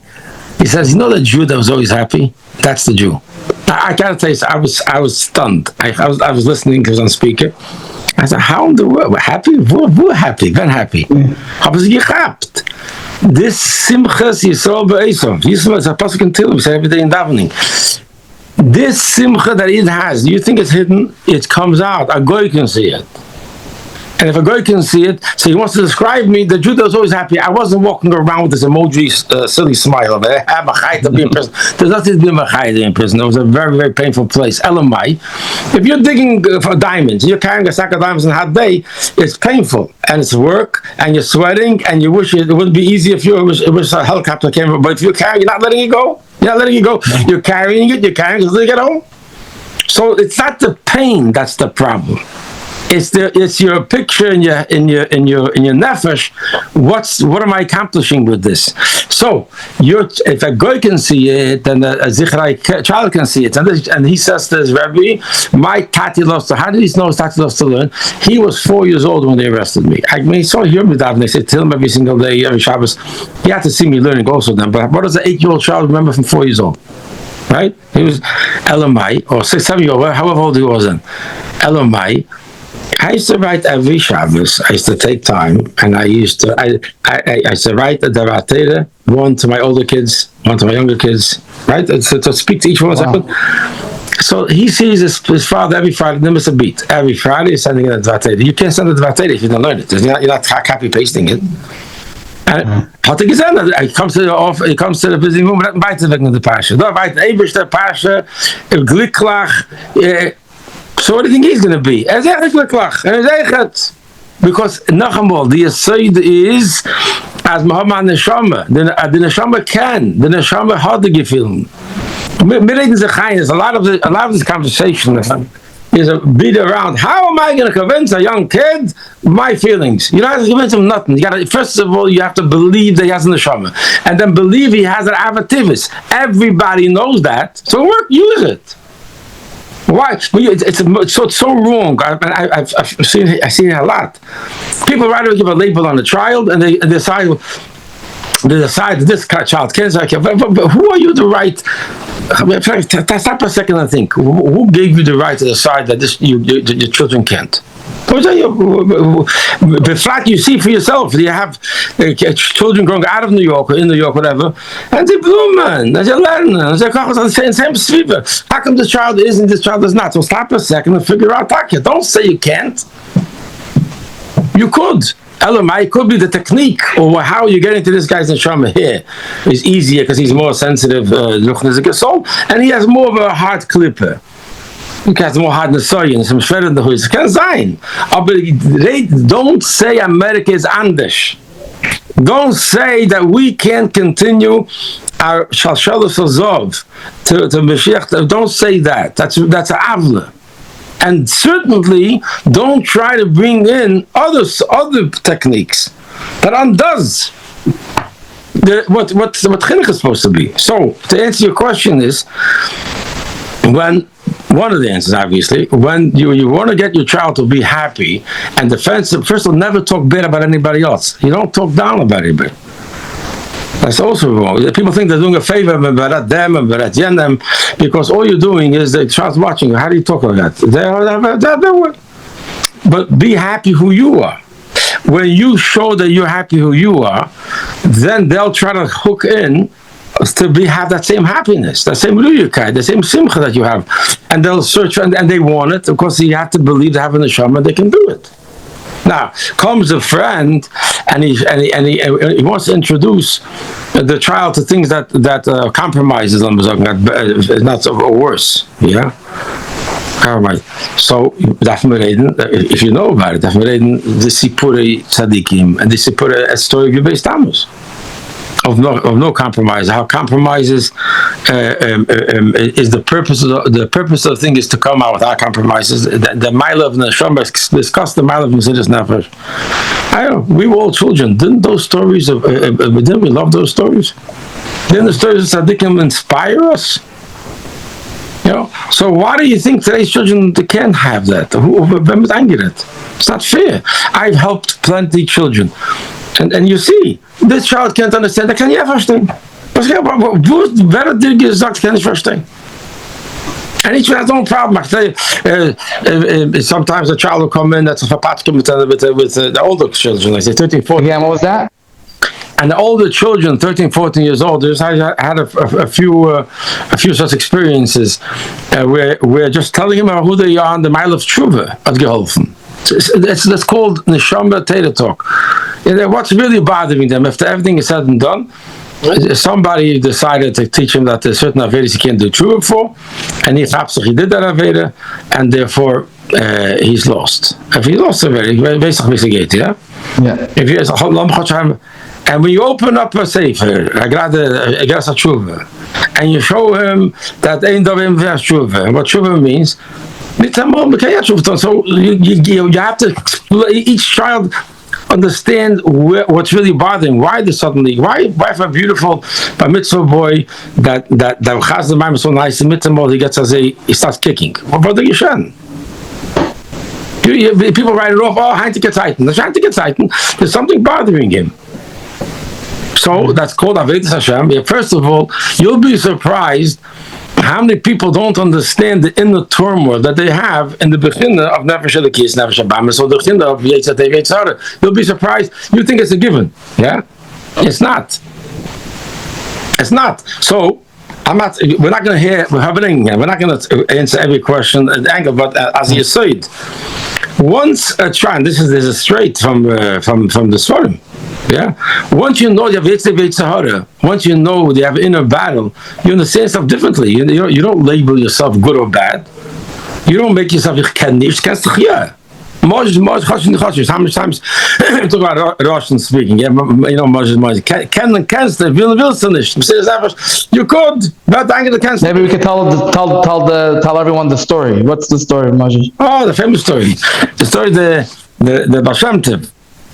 He says, "You know the Jew that was always happy? That's the Jew." I gotta tell you, I was stunned. I was listening because on speaker. I said, "How in the world? Happy? We're happy. Ben happy. Haben Sie gehabt? This simchas Yisrael be'esav. Yisrael is a pasuk in Tehillim. We say every day in davening. This simcha that it has, do you think it's hidden? It comes out. A goy can see it. And if a guy can see it, so he wants to describe me, the Jew that was always happy. I wasn't walking around with this emoji, silly smile of it. There's nothing to be in prison. It was a very, very painful place. Elamai. If you're digging for diamonds, you're carrying a sack of diamonds on a hot day, it's painful. And it's work, and you're sweating, and you wish it would be easy if it was a helicopter came. But if you're carrying, you're not letting it go. You're not letting it go. You're carrying it until you get home. So it's not the pain that's the problem. It's your picture in your nefesh. What am I accomplishing with this? So if a guy can see it, then a zichrai child can see it, and he says to his Rebbe, my tati loves to. How did he know his tati loves to learn? He was 4 years old when they arrested me. I mean, he saw hear me davening. They said tell him every single day, every Shabbos. He had to see me learning also then. But what does an 8-year-old child remember from 4 years old? Right? He was Elamai, or 6, 7 years old, however old he was then. Elamai. I used to write every Shabbos. I used to take time, and I used to write the Devatera, one to my older kids, one to my younger kids, right? To speak to each one. Wow. So he sees his father every Friday. They miss a beat. Every Friday he's sending in a Devatera. You can't send a Devatera if you don't learn it. You're not copy pasting it. And hat gesehen, comes to the visiting room, and weiter weg nach der Pasche. Da weiter Eberst der Pasche, im Glücklach. So what do you think he's going to be? Because Nachamol, the Yesod is as Muhammad Neshama. The Neshama can. The Neshama had to give him. A lot of this conversation is a beat around. How am I going to convince a young kid my feelings? You don't have to convince him nothing. You got to, first of all, you have to believe that he has a neshama, and then believe he has an avativis. Everybody knows that. So use it. Why? It's so wrong. I've seen it a lot. People rather give a label on a child, and they decide this child can't. But who are you to write? Stop a second and think. Who gave you the right to decide that your children can't? Befrat, you see for yourself. You have children growing out of New York or in New York, whatever, and they bloom, and they learn, and they come on the same sviva. How come this child is and this child is not? So stop a second and figure out. Don't say you can't. You could. Elamai could be the technique or how you get into this guy's neshama here is easier because he's more sensitive, and he has more of a hard clipper. He has more hardness and some shred in the hood. Can sein. But don't say America is anders. Don't say that we can't continue our shalshalos azov to Mashiach. Don't say that. That's an avla. And certainly don't try to bring in other techniques. that undoes what chinuch is supposed to be. So, to answer your question is, when one of the answers, obviously, when you want to get your child to be happy and defensive, first of all, never talk bad about anybody else. You don't talk down about anybody. That's also wrong. People think they're doing a favor about them and about them, because all you're doing is the child's watching you. How do you talk like that? But be happy who you are. When you show that you're happy who you are, then they'll try to hook in to have that same happiness, that same luyukai, the same simcha that you have, and they'll search and they want it. Of course, you have to believe they have an neshama, they can do it. Now comes a friend, and he wants to introduce the child to things that compromises them, not or worse. Yeah, compromise. So if you know about it, the Sipurei Tzadikim and the Sipurei story of Beis Tammuz. Of no compromise. How compromises is the purpose of the purpose of the thing is to come out without compromises. The mile of Neshama discuss the mile of Mesilas Nefesh. I don't know. We were all children. Didn't those stories didn't we love those stories? Didn't the stories of Tzaddikim inspire us? You know. So why do you think today's children can't have that? It's not fair. I've helped plenty children. And you see, this child can't understand. Dat kan jij verstehen. Wer dir gesagt, kann ich verstehen. And each one has their own problem. I tell you, sometimes a child will come in that's a patchkin with the older children, like say 13, 14. Again, what was that? And the older children, 13, 14 years old, I had a few such experiences where just telling him who they are on the mile of tshuva had geholfen. That's called neshama Torah talk. What's really bothering them, after everything is said and done, somebody decided to teach him that there's certain avedas he can't do tshuva for, and he did that aveda, and therefore he's lost. If he lost already, yeah. If he and when you open up a sefer, tshuva, and you show him that ain't of him tshuva, and what tshuva means. So you have to each child understand what's really bothering. Why if a beautiful bar mitzvah boy that has the mind so nice in mitzvah he starts kicking. What do you shun? People write it off. Oh, there's something bothering him. So that's called Avodas Hashem. First of all, you'll be surprised how many people don't understand the inner turmoil that they have in the beginning of Nefesh Elokis, Nefesh Abamis, or the beginning of Yetzatei Yetzara. You'll be surprised. You think it's a given. Yeah? It's not. It's not. So, we're not going to answer every question at angle, but as you said, once a child, this is straight from the Sforim. Yeah. Once you know you have Yetzirah, once you know you have inner battle, you understand stuff differently. You don't label yourself good or bad. You don't make yourself how much times talk about Russian speaking? Yeah, you know, you could, but maybe we could tell everyone the story. What's the story, Moshe? Oh, the famous story. The story the Baal Shem Tov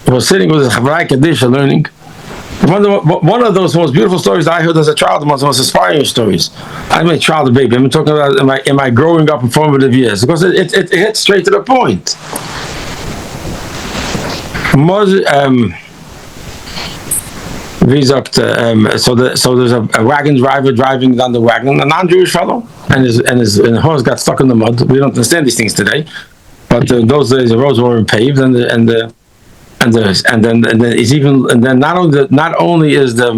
was sitting with his Chavrai Kadisha learning. One of those most beautiful stories I heard as a child, one of the most inspiring stories. I'm a child, a baby. I'm talking about in my growing up in formative years, because it hits straight to the point. So there's a wagon driver driving down the wagon, a non-Jewish fellow, and his horse got stuck in the mud. We don't understand these things today, but in those days the roads weren't paved, and then not only is the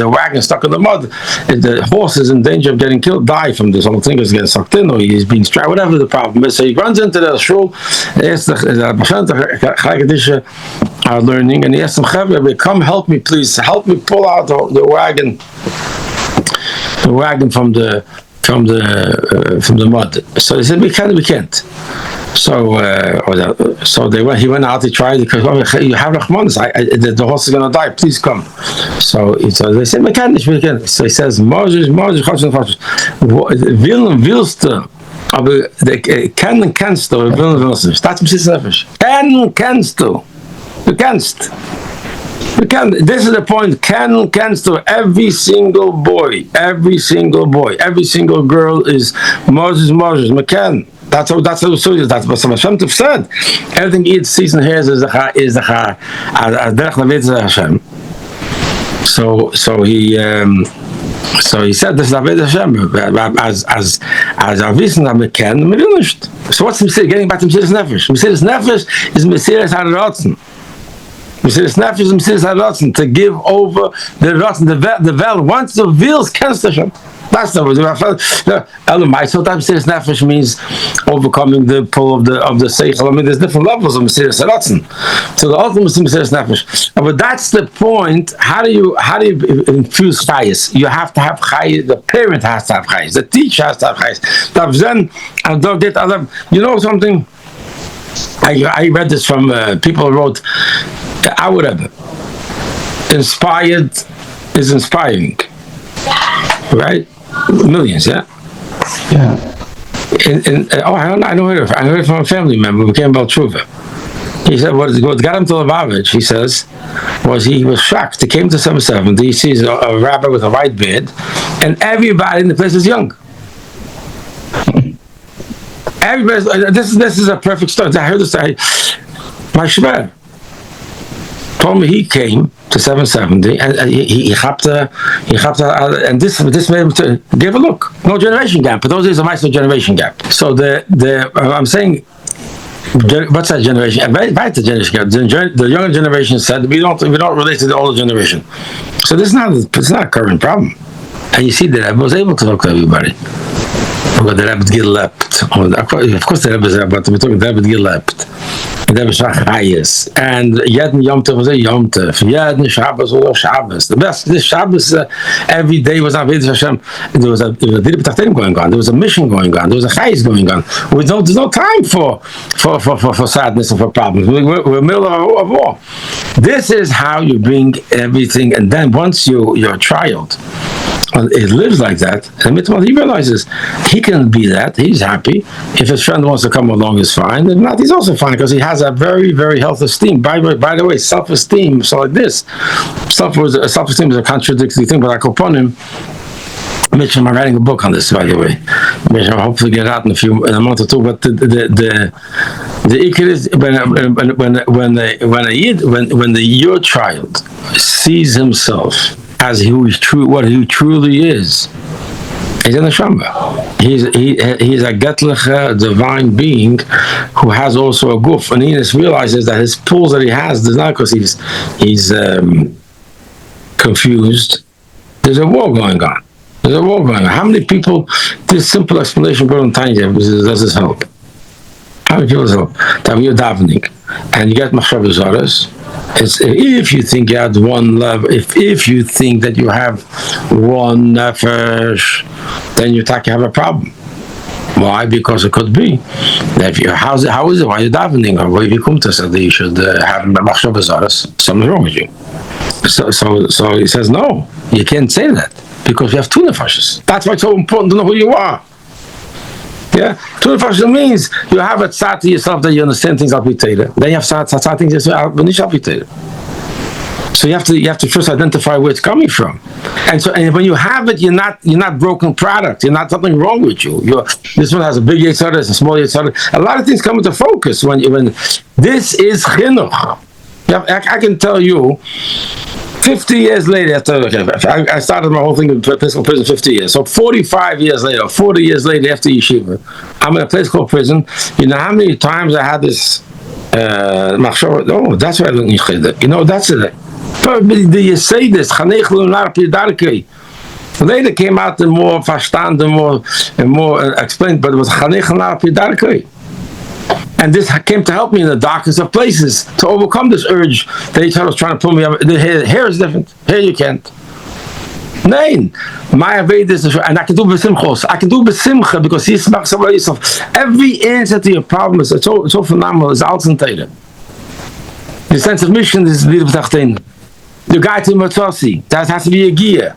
wagon stuck in the mud, the horse is in danger of getting die from this whole thing. Is getting sucked in, or he's being strapped, whatever the problem is. So he runs into the shul, asks the are learning, and he asks them, "Come help me, please, help me pull out the wagon from the mud." So he said, "We can't." So he went out. He tried, because you have Rahmanis. The horse is going to die. Please come. So they said, "We can't." So he says, "Moses, willst du, aber kennst du, willst du, statt Mesilas Nefesh. Kennst du, du kennst." This is the point. Cans to every single boy, every single girl is Moses. McCann. That's what Hashem said. Everything he eats, sees and hears is the Hashem. So he said this is Avodas Hashem as our wissen that can nicht. So what's Mesiras? Getting back to Mesiras Nefesh. Mesiras Nefesh is Mesiras Haratzen. Mesiras Nefesh is Mesiras Haratzen, to give over the Ratzen, the veil. Once the veil's against Hashem. That's the word. So that Mesiras Nefesh means overcoming the pull of the Seichel. I mean, there's different levels of Mesiras Haratzen. So the ultimate is Mesiras Nefesh. But that's the point. How do you infuse chayes? You have to have chayes. The parent has to have chayes. The teacher has to have chayes. You know something? I read this from people who wrote, our Rebbe, inspired is inspiring, right? Millions, yeah. I know it. I heard it from a family member who came about Tshuva. He said what got him to Lubavitch, he says, was he was shocked. He came to 770. He sees a rabbi with a white beard, and everybody in the place is young. Everybody. This is a perfect story. I heard this. My Shver told me he came to 770 and he and this made him to give a look. No generation gap, but those days are nice generation gap. So I'm saying, what's that generation? Back to generation gap. The younger generation said we don't relate to the older generation. So it's not a current problem. And you see that I was able to talk to everybody. But the Rebbe gelebt. Of course the Rebbe is Rebbe, but we're talking the Rebbe gelebt. The Rebbe shach chayes. And jeden Yom Tov was a Yom Tov. Jeden Shabbos was a Shabbos. This Shabbos every day was Avodas Hashem. There was a Dira B'tachtenim going on. There was a mission going on. There was a chayes going on. There's no time for sadness and for problems. We're in the middle of war. This is how you bring everything. And then once you're a child, it lives like that, and he realizes he can be that. He's happy. If his friend wants to come along, is fine. If not, he's also fine because he has a very, very healthy esteem. By the way, self-esteem. So like this, self-esteem is a contradictory thing. But I call upon him. Mitch, I'm writing a book on this, by the way. Mitch, I'll hopefully get out in a month or two. But the ikar is when your child sees himself as what he truly is. He's in the Shamba. He's a Getliche, divine being who has also a goof, and he just realizes that his pulls that he has is not because he's confused. There's a war going on. How many people? This simple explanation, brought tiny does this help? How many people does it help? That you're davening and you get machshavos zaros. If you think you had one love, if you think that you have one nefesh, then you have a problem. Why? Because it could be that if you how is it? Why are you davening? Or if you come to say that you should have machshavos zaros, something's wrong with you. So he says no, you can't say that because you have two nefeshes. That's why it's so important to know who you are. Yeah, two nefashos means you have a tzad to yourself that you understand things al pi Torah. Then you have tzad things that are nicht al pi Torah. So you have to first identify where it's coming from. And when you have it, you're not broken product. You're not something wrong with you. This one has a big yetzer, there's a small yetzer. A lot of things come into focus when this is chinuch. I can tell you. 50 years later, I started my whole thing in Episcopal prison 50 years. So 45 years later, 40 years later after yeshiva, I'm in a place called prison. You know how many times I had this machshava? Oh, that's why I don't need chayda. You know, that's it. But do you say this? Later came out and more verstand and more explained, but it was chanech l'nar pidarkei. And this came to help me in the darkest of places to overcome this urge that each other was trying to pull me up. Here is different. Here you can't. Nein, my avodah is, and I can do besimchos. I can do besimcha because he smacks about yourself. Every answer to your problem is so phenomenal. It's all in Torah. The sense of mission is the guide to Matzasi. That has to be a gear.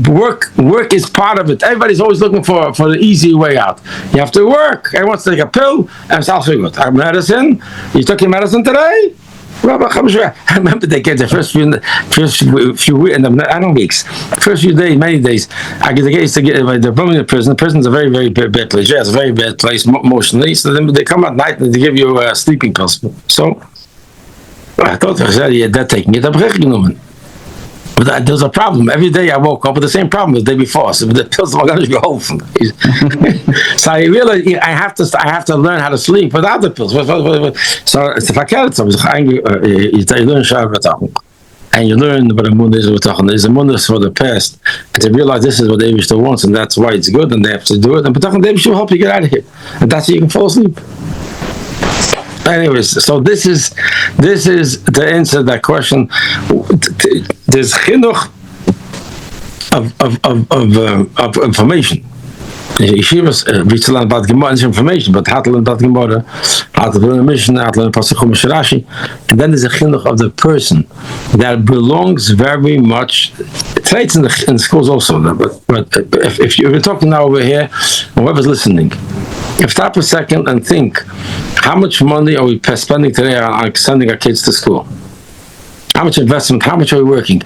Work is part of it. Everybody's always looking for the easy way out. You have to work. Everyone wants to take a pill and it's all good. Medicine. You took your medicine today? Well, I remember they get the first few and I don't weeks, first few days, many days. I get the case to get they're put me in prison. Prison's a very, very bad place. Yeah, it's a very bad place emotionally. So then they come at night and they give you sleeping pills. So I thought I said, yeah, that taking it. But there's a problem. Every day I woke up with the same problem the day before. So the pills were going to go. So I realized I have to learn how to sleep without the pills. So it's verkehrt. So you learn Shabbat and you learn what a moon is. There's a moon for the past, and to realize this is what the Eibishter wants, and that's why it's good, and they have to do it. And the Eibishter will help you get out of here, and that's how you can fall asleep. Anyways, so this is to answer that question. There's chinuch of information. Yeshivas, we learn about Gemara is information, but how to learn about Gemara, how to learn a mission, how to learn Pasuk Chumash Rashi, and then there's a chinuch of the person that belongs very much. Today it's in the schools also, but if you're talking now over here, whoever's listening, if stop a second and think, how much money are we spending today on sending our kids to school? How much investment? How much are we working?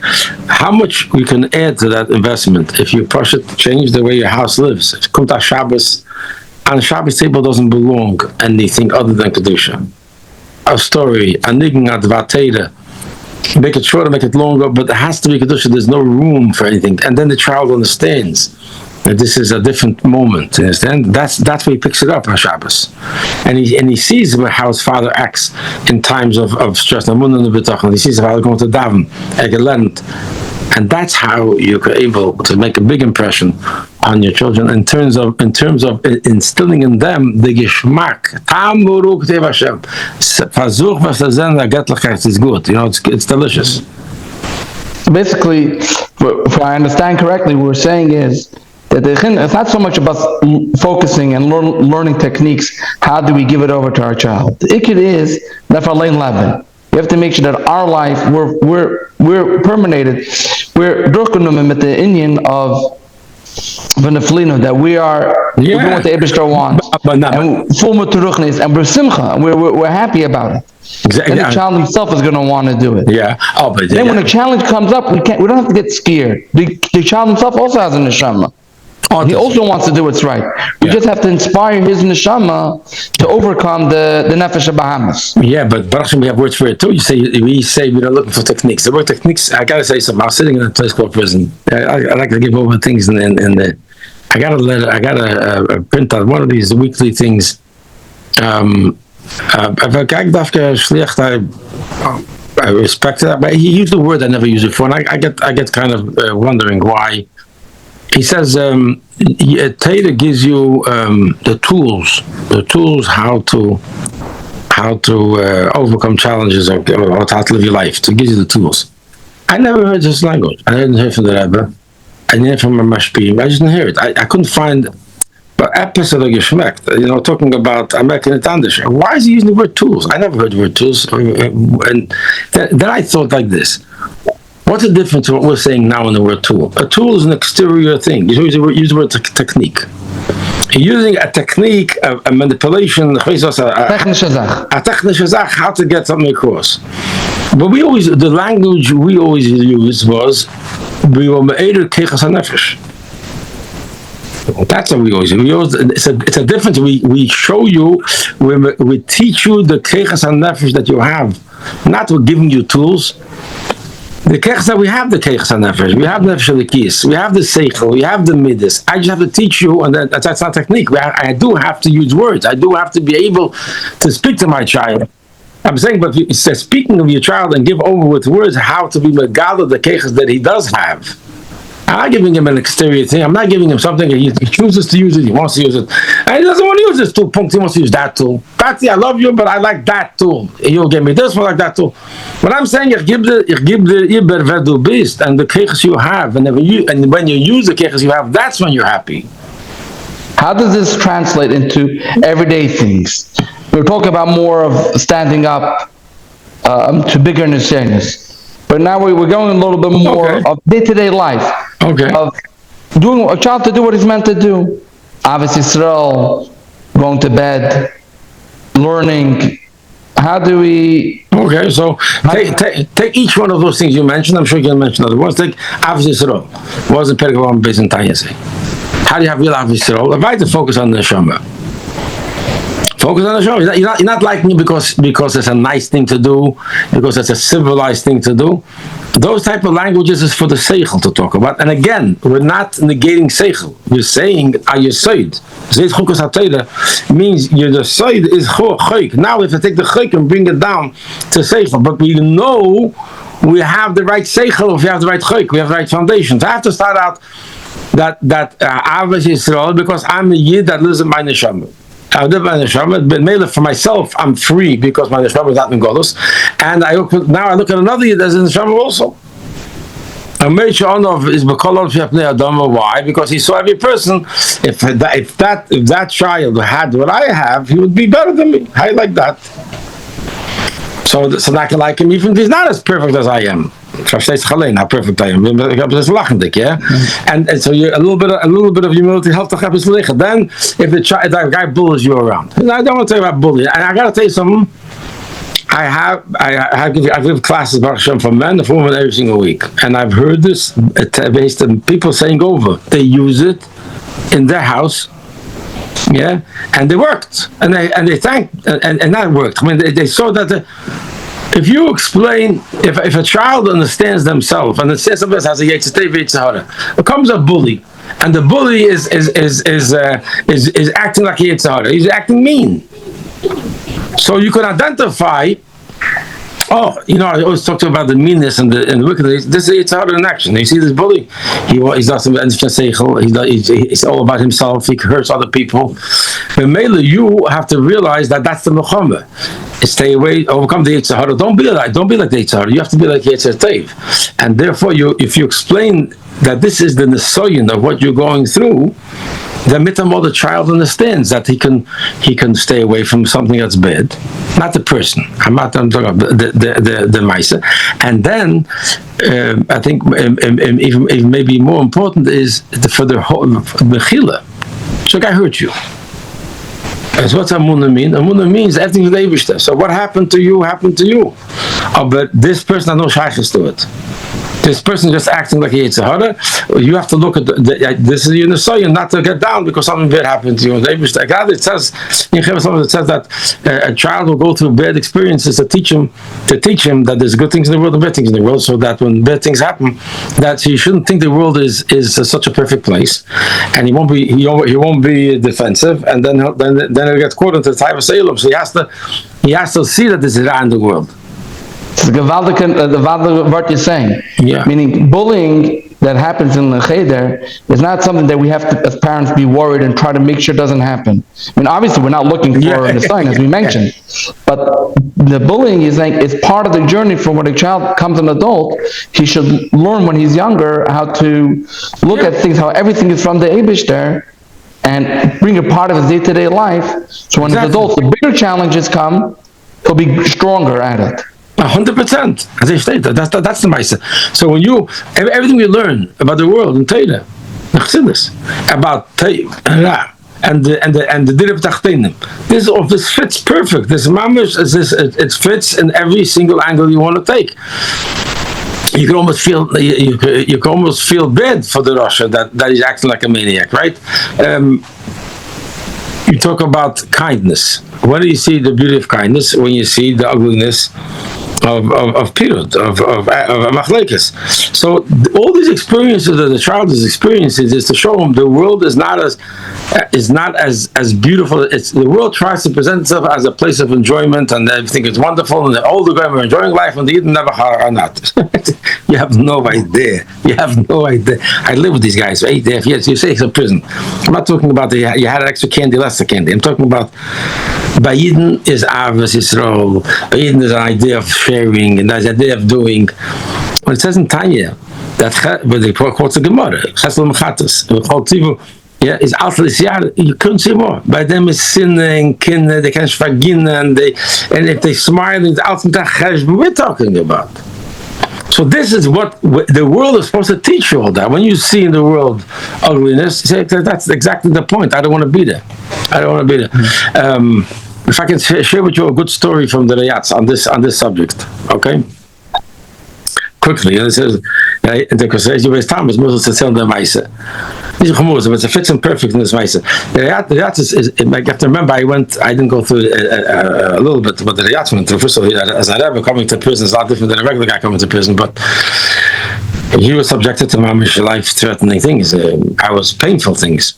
How much we can add to that investment if you push it, change the way your house lives? If you come to Shabbos, on the Shabbos table doesn't belong anything other than Kedusha. A story, a niggin at Vateda. Make it shorter, make it longer, but there has to be Kedusha. There's no room for anything. And then the child understands that this is a different moment. You understand? That's where he picks it up on Shabbos, and he sees how his father acts in times of stress. And he sees how they're going to daven, and that's how you're able to make a big impression on your children in terms of instilling in them the geschmack. It's good. You know, it's delicious. Basically, if I understand correctly, what we're saying is that it's not so much about focusing and learning techniques. How do we give it over to our child? The ikid is nefalein leben. We have to make sure that our life we're permeated. We're durkunum with the Indian of v'neflinu, that we're doing what the Eibishter wants, and full maturuchnis, and we're simcha. We're happy about it. Exactly. And the child himself is going to want to do it. Yeah. But then when a challenge comes up, we don't have to get scared. The child himself also has a neshama. He also wants to do what's right. We just have to inspire his neshama to overcome the nefesh of Bahamas. Yeah, but Baruch we have words for it too. We say we're not looking for techniques. The word techniques, I gotta say something. I was sitting in a place called prison. I like to give over things in the I got a letter. I got a print out one of these weekly things. I respect that, but he used a word I never used before, and I get kind of wondering why. He says Torah gives you the tools how to overcome challenges or how to live your life. To give you the tools. I never heard this language. I didn't hear from the Rebbe. I didn't hear from a mashpim. I just didn't hear it. I couldn't find an episode of Geschmeckt. You know, talking about American Tandish. Why is he using the word tools? I never heard the word tools. And then I thought like this. What's the difference in what we're saying now in the word tool? A tool is an exterior thing. You use the word technique. You're using a technique, a manipulation, a technische Zach, how to get something across. But the language we always used was, we were me'eder keichas hanefesh. That's what we always use. It's a difference. We show you, we teach you the keichas hanefesh that you have. Not we're giving you tools. The keichas, we have the keichas hanefesh, we have nefesh alikis, we have the seichel, we have the midas. I just have to teach you, and that's not technique. I do have to use words. I do have to be able to speak to my child. I'm saying, but it says speaking of your child and give over with words how to be megala the keichas that he does have. I'm not giving him an exterior thing. I'm not giving him something. He chooses to use it. He wants to use it. And he doesn't want to use this tool. He wants to use that tool. Tati, I love you, but I like that tool. You'll give me this one, I like that tool. When I'm saying, ich gebe dir iber wer du bist, and the keiches you have, and when you use the keiches you have, that's when you're happy. How does this translate into everyday things? We're talking about more of standing up to bigger nisyanis. But now we're going a little bit more of day-to-day life. Of doing a child to do what he's meant to do. Obviously, Israel, going to bed, learning, how do we... Okay, so take each one of those things you mentioned. I'm sure you can mention other ones. Take Avos Yisrael. What does the Pergamon based in Tanya say? How do you have real Avos Yisrael? Invite to focus on the Neshama. Focus on the Neshama. You're not liking it because it's a nice thing to do, because it's a civilized thing to do. Those type of languages is for the Seichel to talk about. And again, we're not negating Seichel. We're saying Ayesoid. Zeit Chukas HaTorah means the Soid is Choik. Now we have to take the Choik and bring it down to Seichel. But we know we have the right Seichel if we have the right Choik. We have the right foundation. So I have to start out that Avos Yisrael because I'm a Yid that lives in my Neshama. I live by Neshama, but mainly for myself, I'm free because my Neshama is not in Golos. And now I look at another Yid as in Neshama also. And Mordechai is Bekolon Shepnei Adama. Why? Because he saw every person. If that child had what I have, he would be better than me. I like that. So I can like him even if he's not as perfect as I am. How perfect I am. Yeah? And so a little bit of humility helps to help us. Then if the guy bullies you around, I don't want to tell you about bullying. And I got to tell you something. I give classes about Hashem for men and for women every single week, and I've heard this based on people saying over. They use it in their house. Yeah, and they worked, and they thanked, and that worked. I mean, they saw that if you explain, if a child understands themselves and understands something else has a yetzer, it comes a bully, and the bully is acting like a yetzer. He's acting mean. So you can identify. I always talk to you about the meanness and the wickedness. This is yetzer in action. You see this bully. He's all about himself. He hurts other people. But mainly, you have to realize that that's the mechama. Stay away, overcome the yetzer. Don't be like the yetzer. You have to be like yetzer teiv. And therefore, if you explain that this is the nesoyin of what you're going through, then the child understands that he can stay away from something that's bad, not the person. I'm talking about the Maisa. And then I think even maybe more important is for the whole mechila. So, guy hurt you. That's what Amunah means. Amunah means everything is Eibishter. So what happened to you, happened to you. But this person has no shaykhs to it. This person is just acting like a Yitzhahara. You have to look at this is your Nesoyin, not to get down because something bad happened to you. It says that a child will go through bad experiences to teach him that there's good things in the world and bad things in the world, so that when bad things happen, that he shouldn't think the world is such a perfect place, and he won't be defensive, and then he'll get caught into the type of Sholom. So he has to see that this is around the world. It's the gewaldige what you're saying. Yeah. Meaning bullying that happens in the cheder is not something that we have to, as parents, be worried and try to make sure it doesn't happen. I mean, obviously, we're not looking for the sign, as we mentioned. But the bullying is part of the journey from when a child becomes an adult. He should learn when he's younger how to look at things, how everything is from the Eibush there, and bring a part of his day-to-day life. So when he's adult, the bigger challenges come, he'll be stronger at it. 100%. As I stated, that's the Maisa. So when everything we learn about the world in Torah, about and the Dirib Tachtenim, this fits perfect. This mamish it fits in every single angle you want to take. You can almost feel bad for the Rasha that he's acting like a maniac, right? You talk about kindness. When do you see the beauty of kindness? When you see the ugliness of period of machlekes. So all these experiences that the child is experiencing is to show him the world is not as beautiful. The world tries to present itself as a place of enjoyment, and they think it's wonderful, and all the guys are enjoying life, and the Yidden never are not. You have no idea. I live with these guys for 8 years. You say it's a prison. I'm not talking about you had extra candy, less candy. I'm talking about by Yidden is Avos Yisrael. By Yidden is an idea of sharing, and there's an idea of doing. When it says in Tanya that they quote the Gemara, Chesel Mechatas, is Altalis, you couldn't see more. By them is sinning, kinder, they can't forgive, and if they smile, it's Altalis we're talking about. So this is what the world is supposed to teach you all that. When you see in the world ugliness, you say that's exactly the point. I don't want to be there. if I can share with you a good story from the Rayatz on this subject, okay? Quickly, and it says, because you waste time, it's Muslims to tell the Maisa. These are Chumuz, but it fits in perfect in this Maisa. The Rayatz is, I have to remember, I didn't go through a little bit, but the Rayatz went through. First of all, as a Rebbe coming to prison is a lot different than a regular guy coming to prison, but he was subjected to mamish life-threatening things. I was painful things.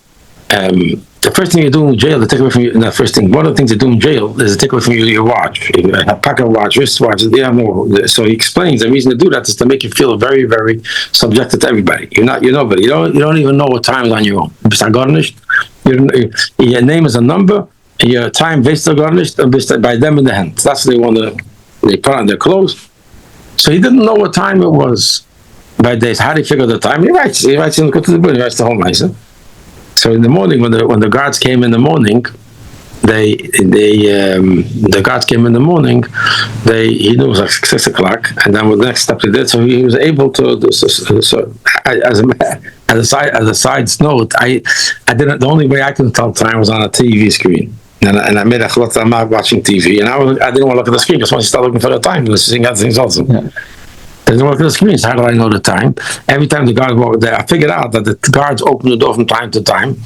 The first thing you do in jail, they take away from you. The first thing, one of the things they do in jail is they take away from you your watch, a pocket watch, wristwatch. So he explains the reason to do that is to make you feel very, very subjected to everybody. You're nobody. You don't even know what time is on your own. Your name is a number. And your time wasted garnished by them in the hand. That's what they want to. They put on their clothes. So he didn't know what time it was by days. How do you figure the time? He writes in the book. He writes the whole Maisa. So in the morning, when the guards came in the morning, the guards came in the morning. He knew it was like 6 o'clock, and then the next step he did. So he was able to. As a side note, I didn't. The only way I could tell time was on a TV screen. And I made a chlot. I'm not watching TV, and I didn't want to look at the screen because once you start looking for the time, you're seeing other things also. Yeah. I didn't look at the screen. So how do I know the time? Every time the guards walked there, I figured out that the guards open the door from time to time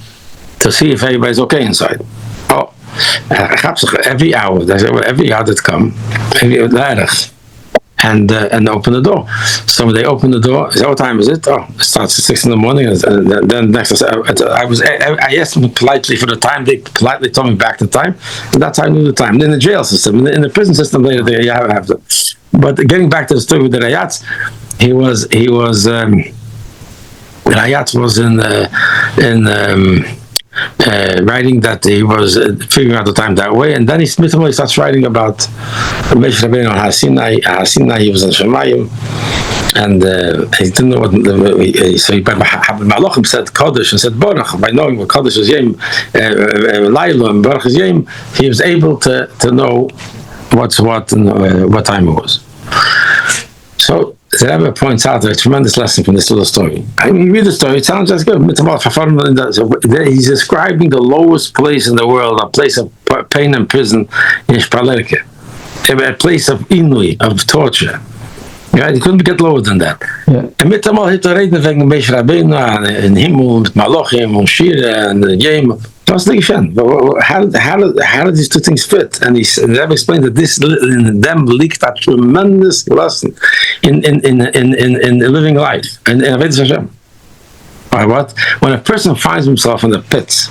to see if everybody's okay inside. Oh, every hour that come, and open the door. So when they open the door, what time is it? Oh, it starts at 6 in the morning. And then next, I asked them politely for the time. They politely told me back the time, and that's how I knew the time. In the jail system, in the prison system, later you have to. But getting back to the story with the Rayatz, Rayatz was writing that he was figuring out the time that way, and then he starts writing about Moshe Rabbeinu on Har Sinai. He was in Shemayim, and he didn't know what. So he by Malachim said Kodesh and said Baruch. By knowing what Kodesh is Yom, Laila and Baruch is Yom, he was able to know what's what and what time it was. So the Rebbe points out a tremendous lesson from this little story. I mean, you read the story, it sounds just good. He's describing the lowest place in the world, a place of pain and prison in Shpalerke, a place of inui, of torture. Yeah, you couldn't get lower than that. And mit einmal hat reden wegen Moshe Rabbeinu in Himmel mit Malachim und Shira and Yom. How did these two things fit? And the Rebbe explained that this in them leaked a tremendous lesson in living life and in Avodas Hashem. What? When a person finds himself in the pits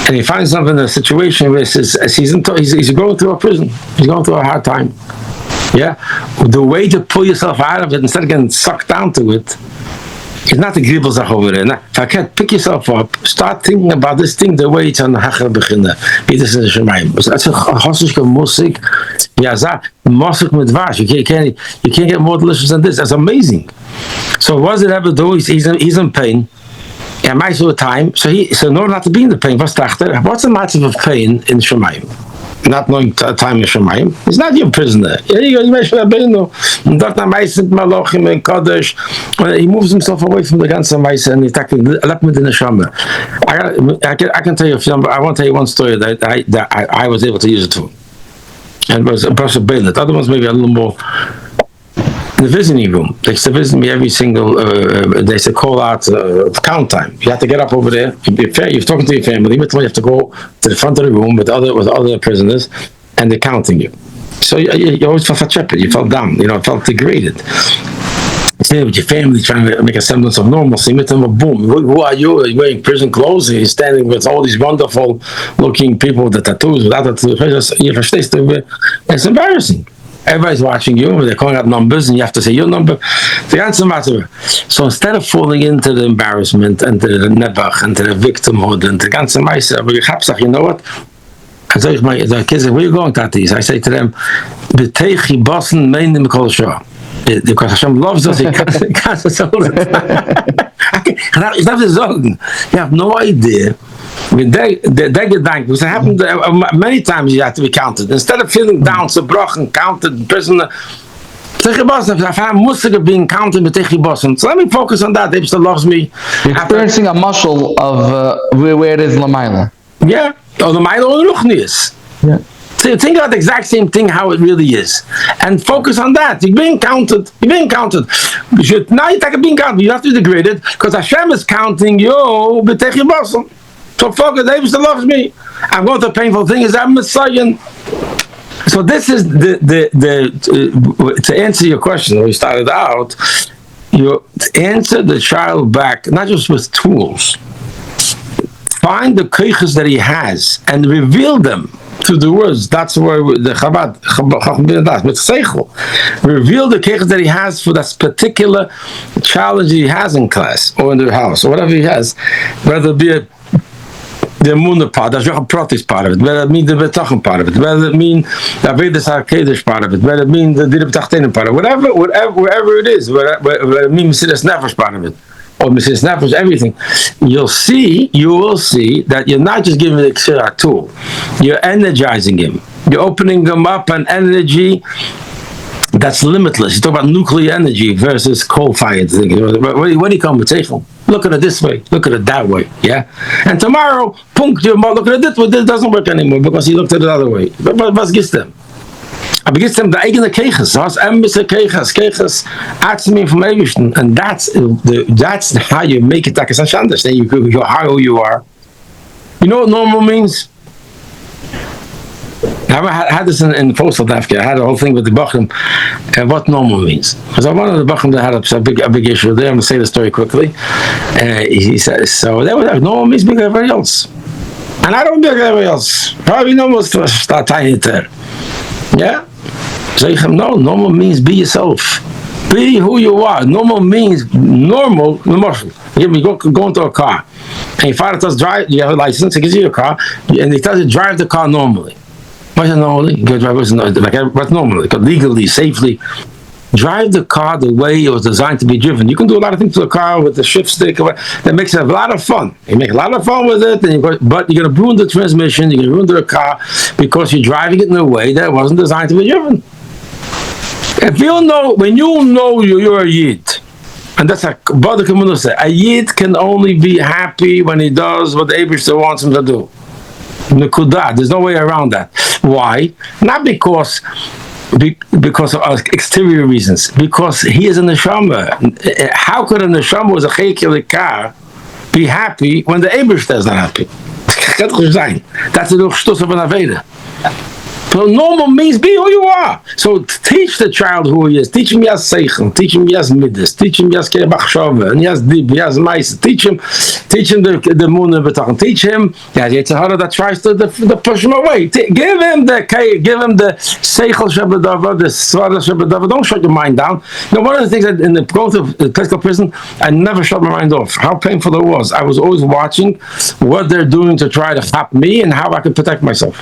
and he finds himself in a situation where he's going through a prison, he's going through a hard time. Yeah, the way to pull yourself out of it instead of getting sucked down to it is not the gribble zach over there. If I can't pick yourself up, start thinking about this thing the way it's on the Hacher beginnen. It is in the Shemayim. That's a chosishke musik. Yeah, musik with vash. You can't get more delicious than this. That's amazing. So what does it ever do? He's in pain. And might do time. So in order not to be in the pain, what's the matter of pain in Shemayim? Not knowing time in Shemayim. He's not your prisoner. He moves himself away from the ganze Maisa and he's talking left with the neshama. I can tell you I want to tell you one story that I was able to use it too. And it was a brush of Bailet. Other ones maybe a little more. In the visiting room, they used to visit me every single. They used to call out count time. You have to get up over there. You're talking to your family. You have to go to the front of the room with other prisoners, and they're counting you. So you always felt fatchepet. You felt down. Felt degraded. Stay with your family, trying to make a semblance of normalcy. Boom! Who are you? You're wearing prison clothes. You're standing with all these wonderful-looking people with the tattoos, without tattoos. It's embarrassing. Everybody's watching you, they're calling out numbers, and you have to say your number. So instead of falling into the embarrassment and the nebach and the victimhood and the ganze Meise, you know what? I tell my kids, where are you going, Tatis? I say to them, B'teichi bossen meinim kol shah. Because Hashem loves us, he can't say you have no idea. They get back because it happened many times. You have to be counted instead of feeling down, gebrochen, counted, prisoner. Being counted with Techi. So let me focus on that. They still loves me. You're experiencing a muscle of where it is Lamaila. Yeah, or the Maila or Ruchnius. Yeah. So think about the exact same thing, how it really is, and focus on that. You're being counted. You're being counted. Now you're being counted. You have to degrade it because Hashem is counting you. So focus. David loves me. I'm going to the painful thing is I'm Messiah. So this is to answer your question. When we started out, you answer the child back not just with tools. Find the keiches that he has and reveal them through the words. That's where the Chabad with seichel, reveal the keiches that he has for that particular challenge he has in class or in the house or whatever he has, whether it be the Munah part, that's your Pratis part of it, whether it mean the Betachem part of it, whether it mean the Avedis HaKedesh part of it, whether it mean the Dirib Tachtenim part of it, wherever it is, whether it mean Mesilas Nefesh part of it, or Mesilas Nefesh, everything, you will see that you're not just giving the Ksira tool, you're energizing him, you're opening him up an energy that's limitless. You talk about nuclear energy versus coal-fired thing. What do you call it? Look at it this way. Look at it that way. Yeah. And tomorrow, punk, look at it this way. This doesn't work anymore because he looked at it the other way. But what's gets them? Aber gibt's them the eigene Keches. Was ambisse Keches atzmim from Eibishten, and that's how you make it. Like it's understand you how who you are. You know what normal means? I had this in postal dafka. I had a whole thing with the Bachim, what normal means. Because one of the Bachim that had a big issue there. I'm going to say the story quickly. He says, so that was normal means being like everybody else. And I don't be like everybody else. Probably normal start tying it there. Yeah? So you have no, normal means be yourself. Be who you are. Normal means normal. You go into a car, and your father tells drive, you have a license, he gives you a car, and he tells you drive the car normally. What's normally? What's normally? Legally, safely. Drive the car the way it was designed to be driven. You can do a lot of things to a car with the shift stick. That makes it a lot of fun. You make a lot of fun with it, but you're going to ruin the transmission. You're going to ruin the car because you're driving it in a way that wasn't designed to be driven. If you know, when you know you're a Yid, and that's a Bada Kamunah said, a Yid can only be happy when he does what the Eibishter wants him to do. Nekudah. There's no way around that. Why? Not because of exterior reasons. Because he is a neshama. How could a neshama who's a chayk car be happy when the Eibishter is not happy? That's the shtus of an aveda. So normal means be who you are. So teach the child who he is. Teach him yas seichel. Teach him yas midas. Teach him yas ke'bachshava. And yas dib, yas mais. Teach him the munah betachon. Teach him Yetzirah that tries to push him away. Give him the seichel shebedava, the svara shebedava. Don't shut your mind down. Now, one of the things that in the growth of the Pesach prison, I never shut my mind off. How painful it was. I was always watching what they're doing to try to stop me and how I could protect myself.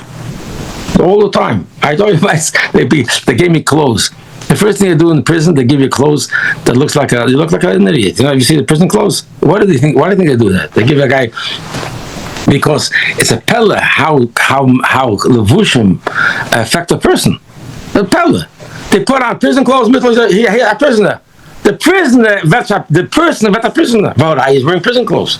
All the time. I told you, they gave me clothes. The first thing they do in prison, they give you clothes that you look like an idiot. You know, you see the prison clothes. Why do they think they do that? They give a guy because it's a pella how levushim affect a person. The pella. They put on prison clothes. Here, a prisoner. The prisoner. Voda is wearing prison clothes.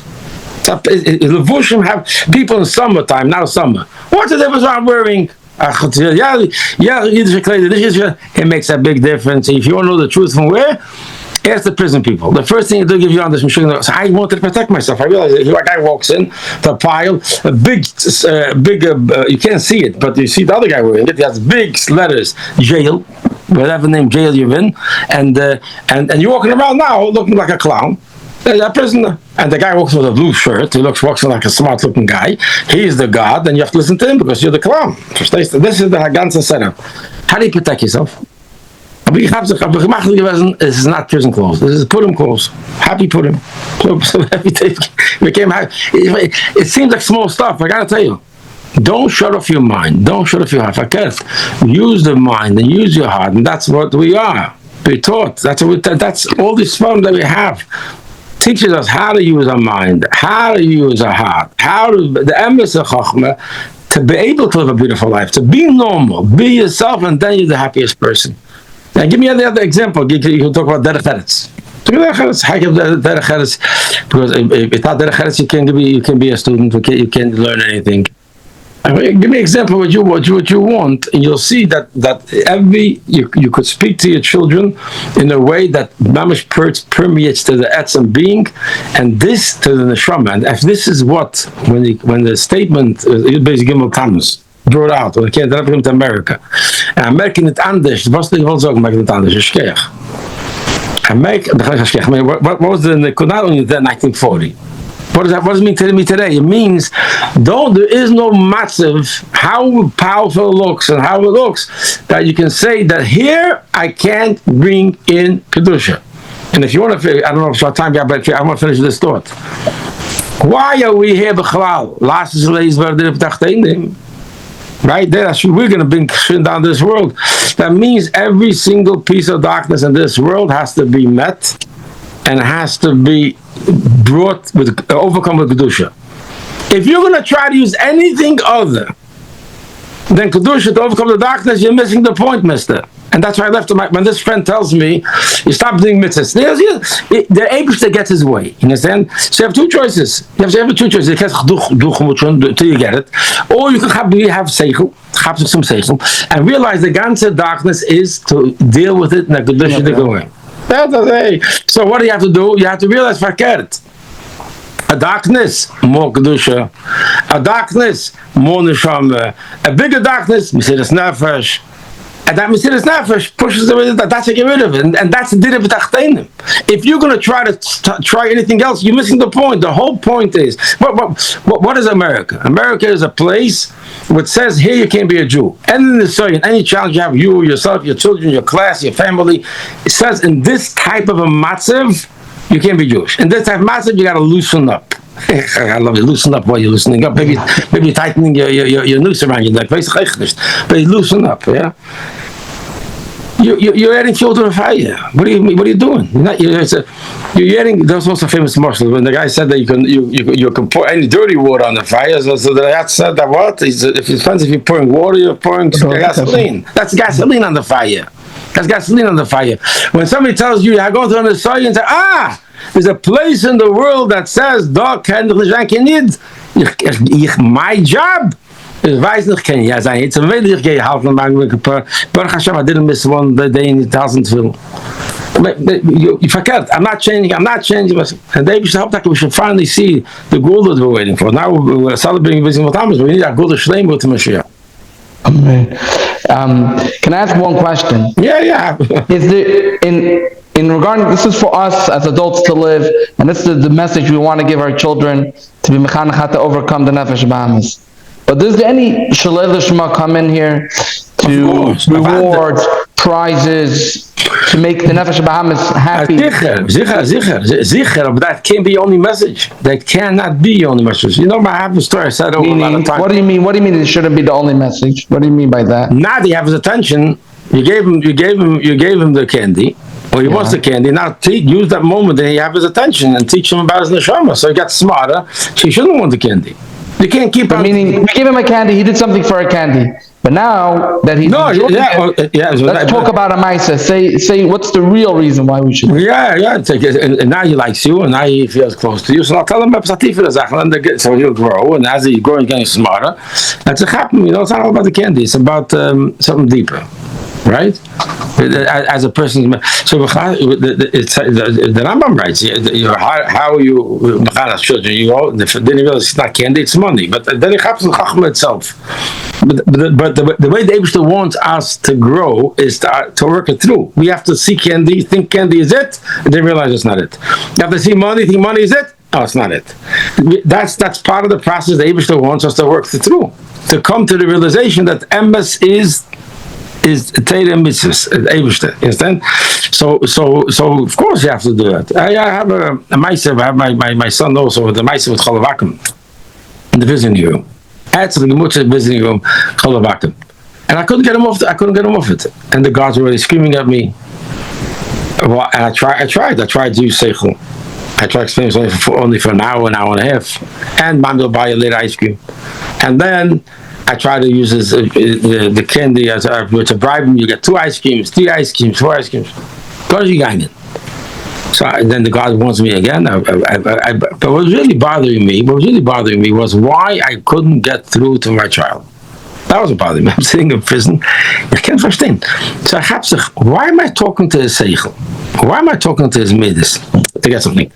Levushim have people in summertime, now summer. What's the difference I'm wearing? It makes a big difference. If you want to know the truth from where, ask the prison people. The first thing they give you on this machine, so I wanted to protect myself. I realized if a guy walks in, the pile, a big, you can't see it, but you see the other guy wearing it. He has big letters, jail, whatever name jail you're in, and you're walking around now looking like a clown. A prisoner, and the guy walks with a blue shirt. He walks like a smart-looking guy. He's the god, and you have to listen to him because you're the clown. This is the ganze setup. How do you protect yourself? This is not prison clothes. This is Purim clothes. Happy Purim. So every day became happy. It seems like small stuff. I gotta tell you. Don't shut off your mind. Don't shut off your heart. Use the mind and use your heart, and that's what we are. We're taught. That's all this fun that we have. Teaches us how to use our mind, how to use our heart, how to the emes of Chochmah, to be able to live a beautiful life, to be normal, be yourself, and then you're the happiest person. Now, give me another example. You can talk about derech eretz. Derech eretz, because if it's not derech eretz, you can be a student. You can't learn anything. Give me an example of what you want, and you'll see that you could speak to your children in a way that mamish permeates to the etzem being, and this to the neshama. And if this is what when the statement Gimel comes brought out, when I came to America, and American it anders, was the whole sagen American it anders, what was the Kunal in 1940? What does it mean to me today? It means, though there is no massive, how powerful it looks and how it looks, that you can say that here I can't bring in Kedusha. And if you want to, I don't know if it's time, but I want to finish this thought. Why are we here, B'chalal? Last is right there, we're going to bring sin down this world. That means every single piece of darkness in this world has to be met and has to be brought with overcome with Kedusha. If you're going to try to use anything other than Kedusha to overcome the darkness, you're missing the point, mister. And that's why I left when this friend tells me, you stop doing mitzvahs. The Abishter gets his way. You understand? So you have two choices. You have two choices. You can till you get it. Or you can have seichel, some seichel, and realize the ganze darkness is to deal with it in a Kedusha to go in. So what do you have to do? You have to realize fakert. A darkness, more kedusha. A darkness, more neshama. A bigger darkness, mesiras nefesh. And that mesiras nefesh pushes away that. That's to get rid of it, and that's the dira b'tachtenim. If you're going to try anything else, you're missing the point. The whole point is what is America? America is a place which says here you can't be a Jew. And in the Soyan, any challenge you have, you, yourself, your children, your class, your family, it says in this type of a matzav, you can't be Jewish. In this type of matzav, you got to loosen up. I love it. Loosen up while you're loosening up. Maybe you're tightening your noose around your neck. But you loosen up, yeah? You're adding fuel to the fire. What are you doing? You're adding. That was also a famous marshal when the guy said that you can pour any dirty water on the fire. So the guy said that what? If it depends if you're pouring water, you're pouring gasoline. That's gasoline on the fire. That's gasoline on the fire. When somebody tells you you're going to the soil and say, there's a place in the world that says, "Dog can need." My job. Ich weiß nicht, kann ich ja sein. Jetzt will ich gehen, halten, Baruch Hashem, I didn't miss one day in 1,000 you forget, I'm not changing. And they hope that we should finally see the goal that we're waiting for. Now we're celebrating visiting Thomas, we need a good Sholom with Mashiach. Can I ask one question? Yeah. Is there, in regarding, this is for us as adults to live, and this is the message we want to give our children, to be mechanech to overcome the nefesh b'amis. But does any Shalei Lishma come in here to reward, prizes, to make the Nefesh Bahamas happy? Zicher, but that can't be the only message. That cannot be the only message. You know, I have a story I said over a lot of time. What do you mean? What do you mean it shouldn't be the only message? What do you mean by that? Now he have his attention. You gave him the candy. Well, he wants the candy. Now use that moment and he have his attention and teach him about his neshama. So he got smarter. So he shouldn't want the candy. You can't keep on. Meaning, we gave him a candy, he did something for a candy. But now that he's let's talk about a Maisa. Say what's the real reason why we should. And now he likes you, and now he feels close to you. So I'll tell him so he'll grow, and as he's growing, getting smarter. That's a happen. It's not all about the candy. It's about something deeper. Right, as a person, so the Rambam writes, how you mechanic children, didn't realize it's not candy, it's money. But then it happens in Chachma itself. But the way the Eibishter wants us to grow is to work it through. We have to see candy, think candy is it, and then realize it's not it. You have to see money, think money is it. Oh, it's not it. That's part of the process the Eibishter wants us to work through, to come to the realization that emes is Teira Mitzvahs, Eibishter, you understand? So of course you have to do that. I have a Meiser, I have my son also, the Meiser with Cholovakim in the visiting room. Actually, the Gemutzer visiting room, Cholovakim. And I couldn't get him off it. And the guards were really screaming at me. Well, and I tried to use Seichel. I tried to explain it only for an hour and a half. And Mom will buy a late ice cream. And then I try to use the candy to bribe him. You get 2 ice creams, 3 ice creams, 4 ice creams. What are you going in? So then the God wants me again. But what was really bothering me was why I couldn't get through to my child. That was bothering me. I'm sitting in prison. I can't understand. So why am I talking to his seichel? Why am I talking to his midis to get something?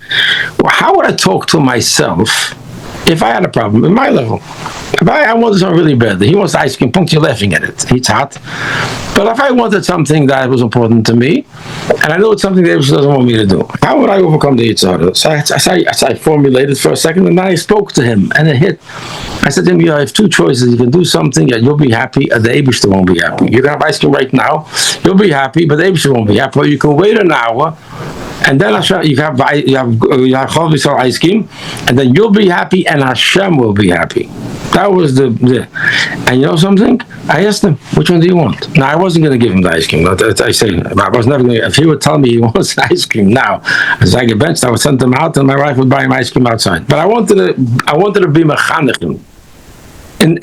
How would I talk to myself if I had a problem in my level? If I wanted something really badly, he wants ice cream, you're laughing at it. It's hot. But if I wanted something that was important to me, and I know it's something that he doesn't want me to do, how would I overcome the Yitzhak? So I formulated for a second, and then I spoke to him, and it hit. I said to him, you have two choices. You can do something, and you'll be happy, and the Eibishter won't be happy. You can have ice cream right now, you'll be happy, but the Eibishter won't be happy. Or you can wait an hour, and then you have ice cream, and then you'll be happy, and Hashem will be happy. That was the and you know something? I asked him, which one do you want? Now, I wasn't going to give him the ice cream. I say, I was never going to. If he would tell me he wants ice cream now, as I get benched, I would send him out, and my wife would buy him ice cream outside. But I wanted to be mechanechim. In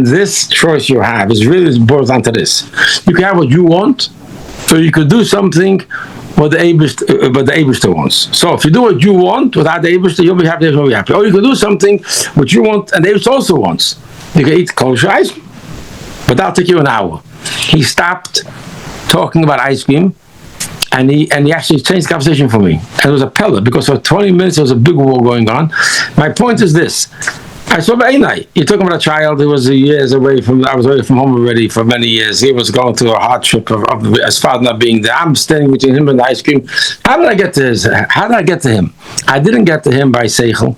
this choice you have, is really boils down to this: you can have what you want, so you could do something what the Eibishter wants. So if you do what you want without the Eibishter, you'll be happy, you'll be happy. Or you can do something what you want and the Eibishter also wants. You can eat kosher ice cream, but that'll take you an hour. He stopped talking about ice cream, and he actually changed the conversation for me. And it was a pellet, because for 20 minutes there was a big war going on. My point is this: I saw Ba'inai. You're talking about a child who was years away from. I was away from home already for many years. He was going through a hardship of his father not being there. I'm standing between him and the ice cream. How did I get to him? I didn't get to him by seichel.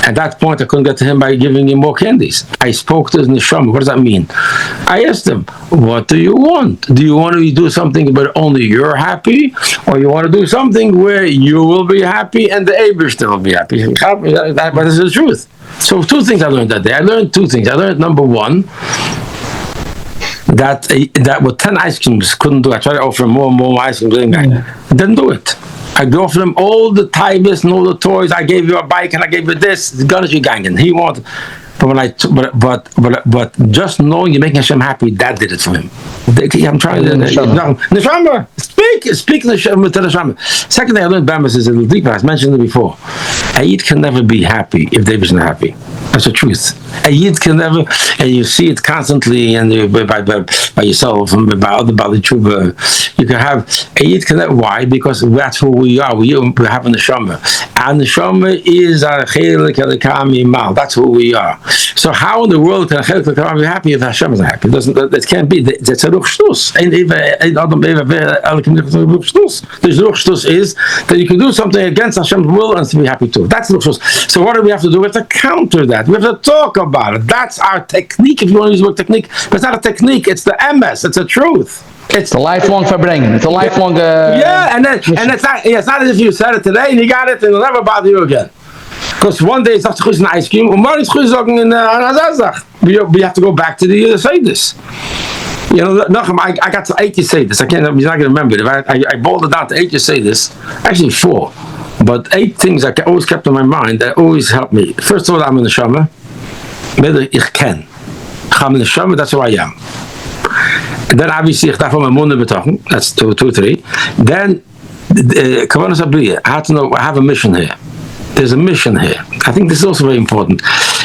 At that point, I couldn't get to him by giving him more candies. I spoke to his neshama. What does that mean? I asked him, what do you want? Do you want to do something but only you're happy? Or you want to do something where you will be happy and the Eibishter will be happy? But this is the truth. So two things I learned that day. I learned two things. I learned, number one, that what 10 ice creams couldn't do. I tried to offer him more and more ice creams. Didn't do it. I offered him all the tigers and all the toys. I gave you a bike and I gave you this. The gun is gegangen. He wanted. But just knowing you're making Hashem happy, that did it for him. I'm trying to Neshama. Speak Neshama to Neshama. Second thing I learned, Bamas, is a little deeper. I mentioned it before. A Yid can never be happy if David isn't happy. That's the truth. A Yid can never, and you see it constantly, and by yourself and by other Bali Tshuva. You can have a Yid can never. Why? Because that's who we are. We have a Neshama, and Neshama is our Chelik Elikami Mal. That's who we are. So how in the world can a Chelik Elikami be happy if Hashem is happy? It can't be. That's a Ruch Shtus. The Ruch Shtus is that you can do something against Hashem's will and to be happy too. That's the Ruch Shtus. So what do we have to do? We have to counter that. We have to talk about it. That's our technique, if you want to use the word technique. But it's not a technique, it's the MS, it's the truth. It's a lifelong verbringen. It's a lifelong... and it's not as if you said it today and you got it and it'll never bother you again. Because one day it's not goed in ice cream, and morgen is goed in Azazach. We have to go back to the Seder. You know, I got to 8 Yeseides. You're not going to remember it. I boiled it down to 8 Yeseides. Actually 4. But 8 things I always kept in my mind that always helped me. First of all, I'm in the Neshama. Ich ken. I'm in the Neshama, that's who I am. And then obviously, ich darf my Munde betochen. That's 2 or 3. Then, Kavanas Abriya. I have to know, I have a mission here. There's a mission here. I think this is also very important.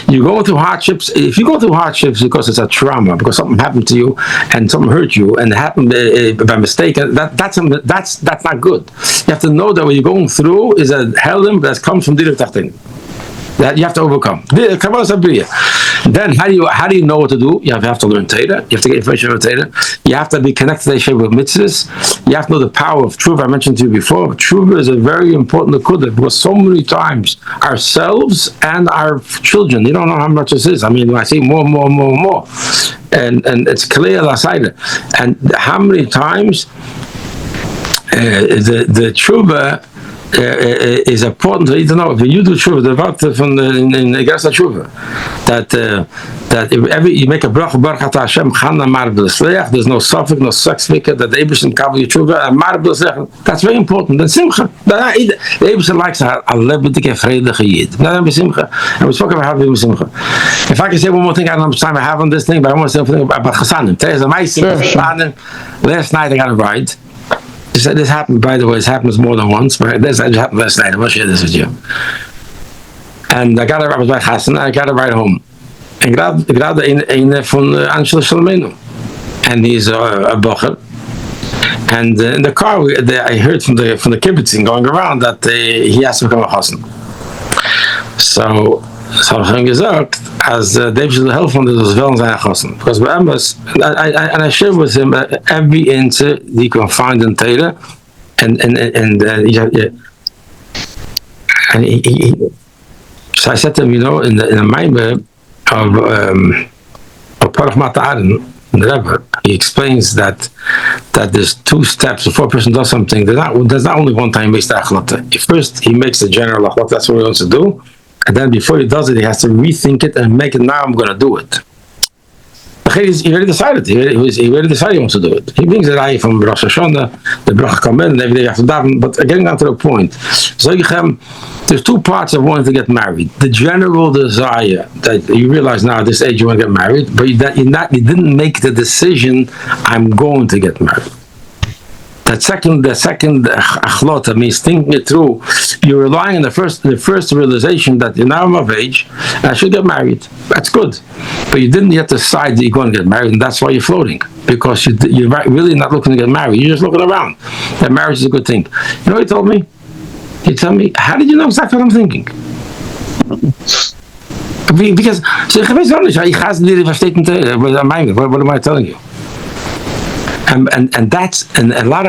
You go through hardships. If you go through hardships because it's a trauma, because something happened to you and something hurt you and it happened by mistake, that's not good. You have to know that what you're going through is a helim that comes from Direk Tachtin. That you have to overcome. Then how do you know what to do? You have to learn Torah. You have to get information about Torah. You have to be connected to the yeshiva with mitzvahs. You have to know the power of Tshuva. I mentioned to you before. Tshuva is a very important nekuda because so many times ourselves and our children, you don't know how much this is. I mean, I see more, and it's clear aside. And how many times the Tshuva is important for you to know. If you do tshuva, the word from in Gersa tshuva, that if you make a bracha to Hashem, chana mar b'leslech, there's no suffix, no suffix, that the Eibishter cover your tshuva, and mar b'leslech, that's very important. Then simcha, the Eibishter likes a lebendige, freidige Yid. Then simcha, and we spoke about having simcha. If I can say one more thing, I don't know how much time I have on this thing, but I want to say something about Chasanim. Today's a nice thing. Last night I got a ride. This happened, by the way, this happens more than once, but this happened last night. I want to share this with you. And I was by Hassan, I got to ride home. And gerade een van Anash.org. And he's a bocher. And in the car, I heard from the kibbutzing going around that he has to become a Hassan. So ich habe gesagt, als Dave should help from this well zijn Hassan. Because and I shared with him every answer that you can find in Taylor. And so I said to him, you know, in the Maimah of Parach Aaron, the Rebbe, he explains that there's two steps before a person does something. There's not only one time he makes the achlata. First, he makes the general achlata, that's what he wants to do. And then before he does it, he has to rethink it and make it, now I'm going to do it. He already decided. He already decided he wants to do it. He brings the eye from Rosh Hashanah, the bracha come in, and every day you have to daven. But getting down to the point, so there's two parts of wanting to get married. The general desire that you realize now at this age you want to get married, but you didn't make the decision, I'm going to get married. The second achlota means thinking it through. You're relying on the first realization that now I'm of age and I should get married. That's good, but you didn't yet decide that you're going to get married, and that's why you're floating, because you're really not looking to get married. You're just looking around. That marriage is a good thing. You know what he told me? He told me, how did you know exactly what I'm thinking? Because what am I telling you? And that's in a lot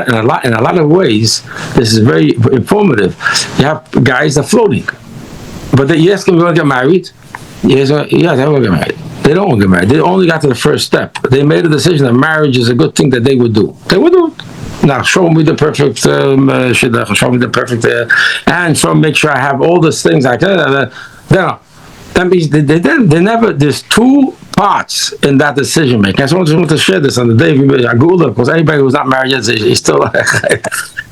of ways. This is very informative. You have guys that are floating, but you ask them, "You want to get married?" Yes, they want to get married. They don't want to get married. They only got to the first step. They made a decision that marriage is a good thing that they would do. They would do it. Now show me the perfect shidduch. Show me the perfect and make sure I have all these things like that. That means they never. There's two parts in that decision making. I just want to share this on the day I Googled it, because anybody who's not married yet is still.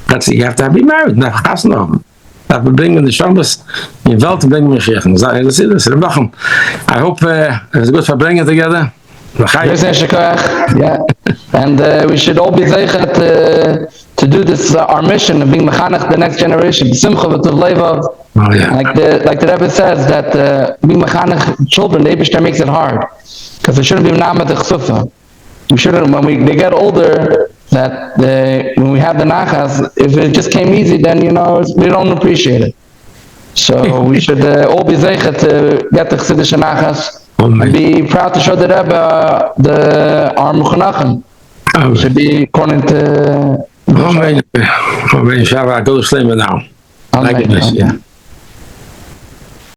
That's you have to be married. Now, Hashem, that we bring in the Shabbos in Welt to bring Mashiach. Let's see this. I hope it's good for bringing it together. Yeah, and we should all be zeichet to do this our mission of being mechanech the next generation. Simcha with the levav. Oh, yeah. Like the Rebbe says that being mechanech children, the Eibishter makes it hard because they shouldn't be named the chsufa. We shouldn't when they get older. When we have the nachas, if it just came easy, then we don't appreciate it. So we should all be zeichet to get the chassidische nachas. Be proud to show the Rebbe our mechanachim. Should be according to. Amen. Shabbat. Go to sleep now. Amen. Yeah.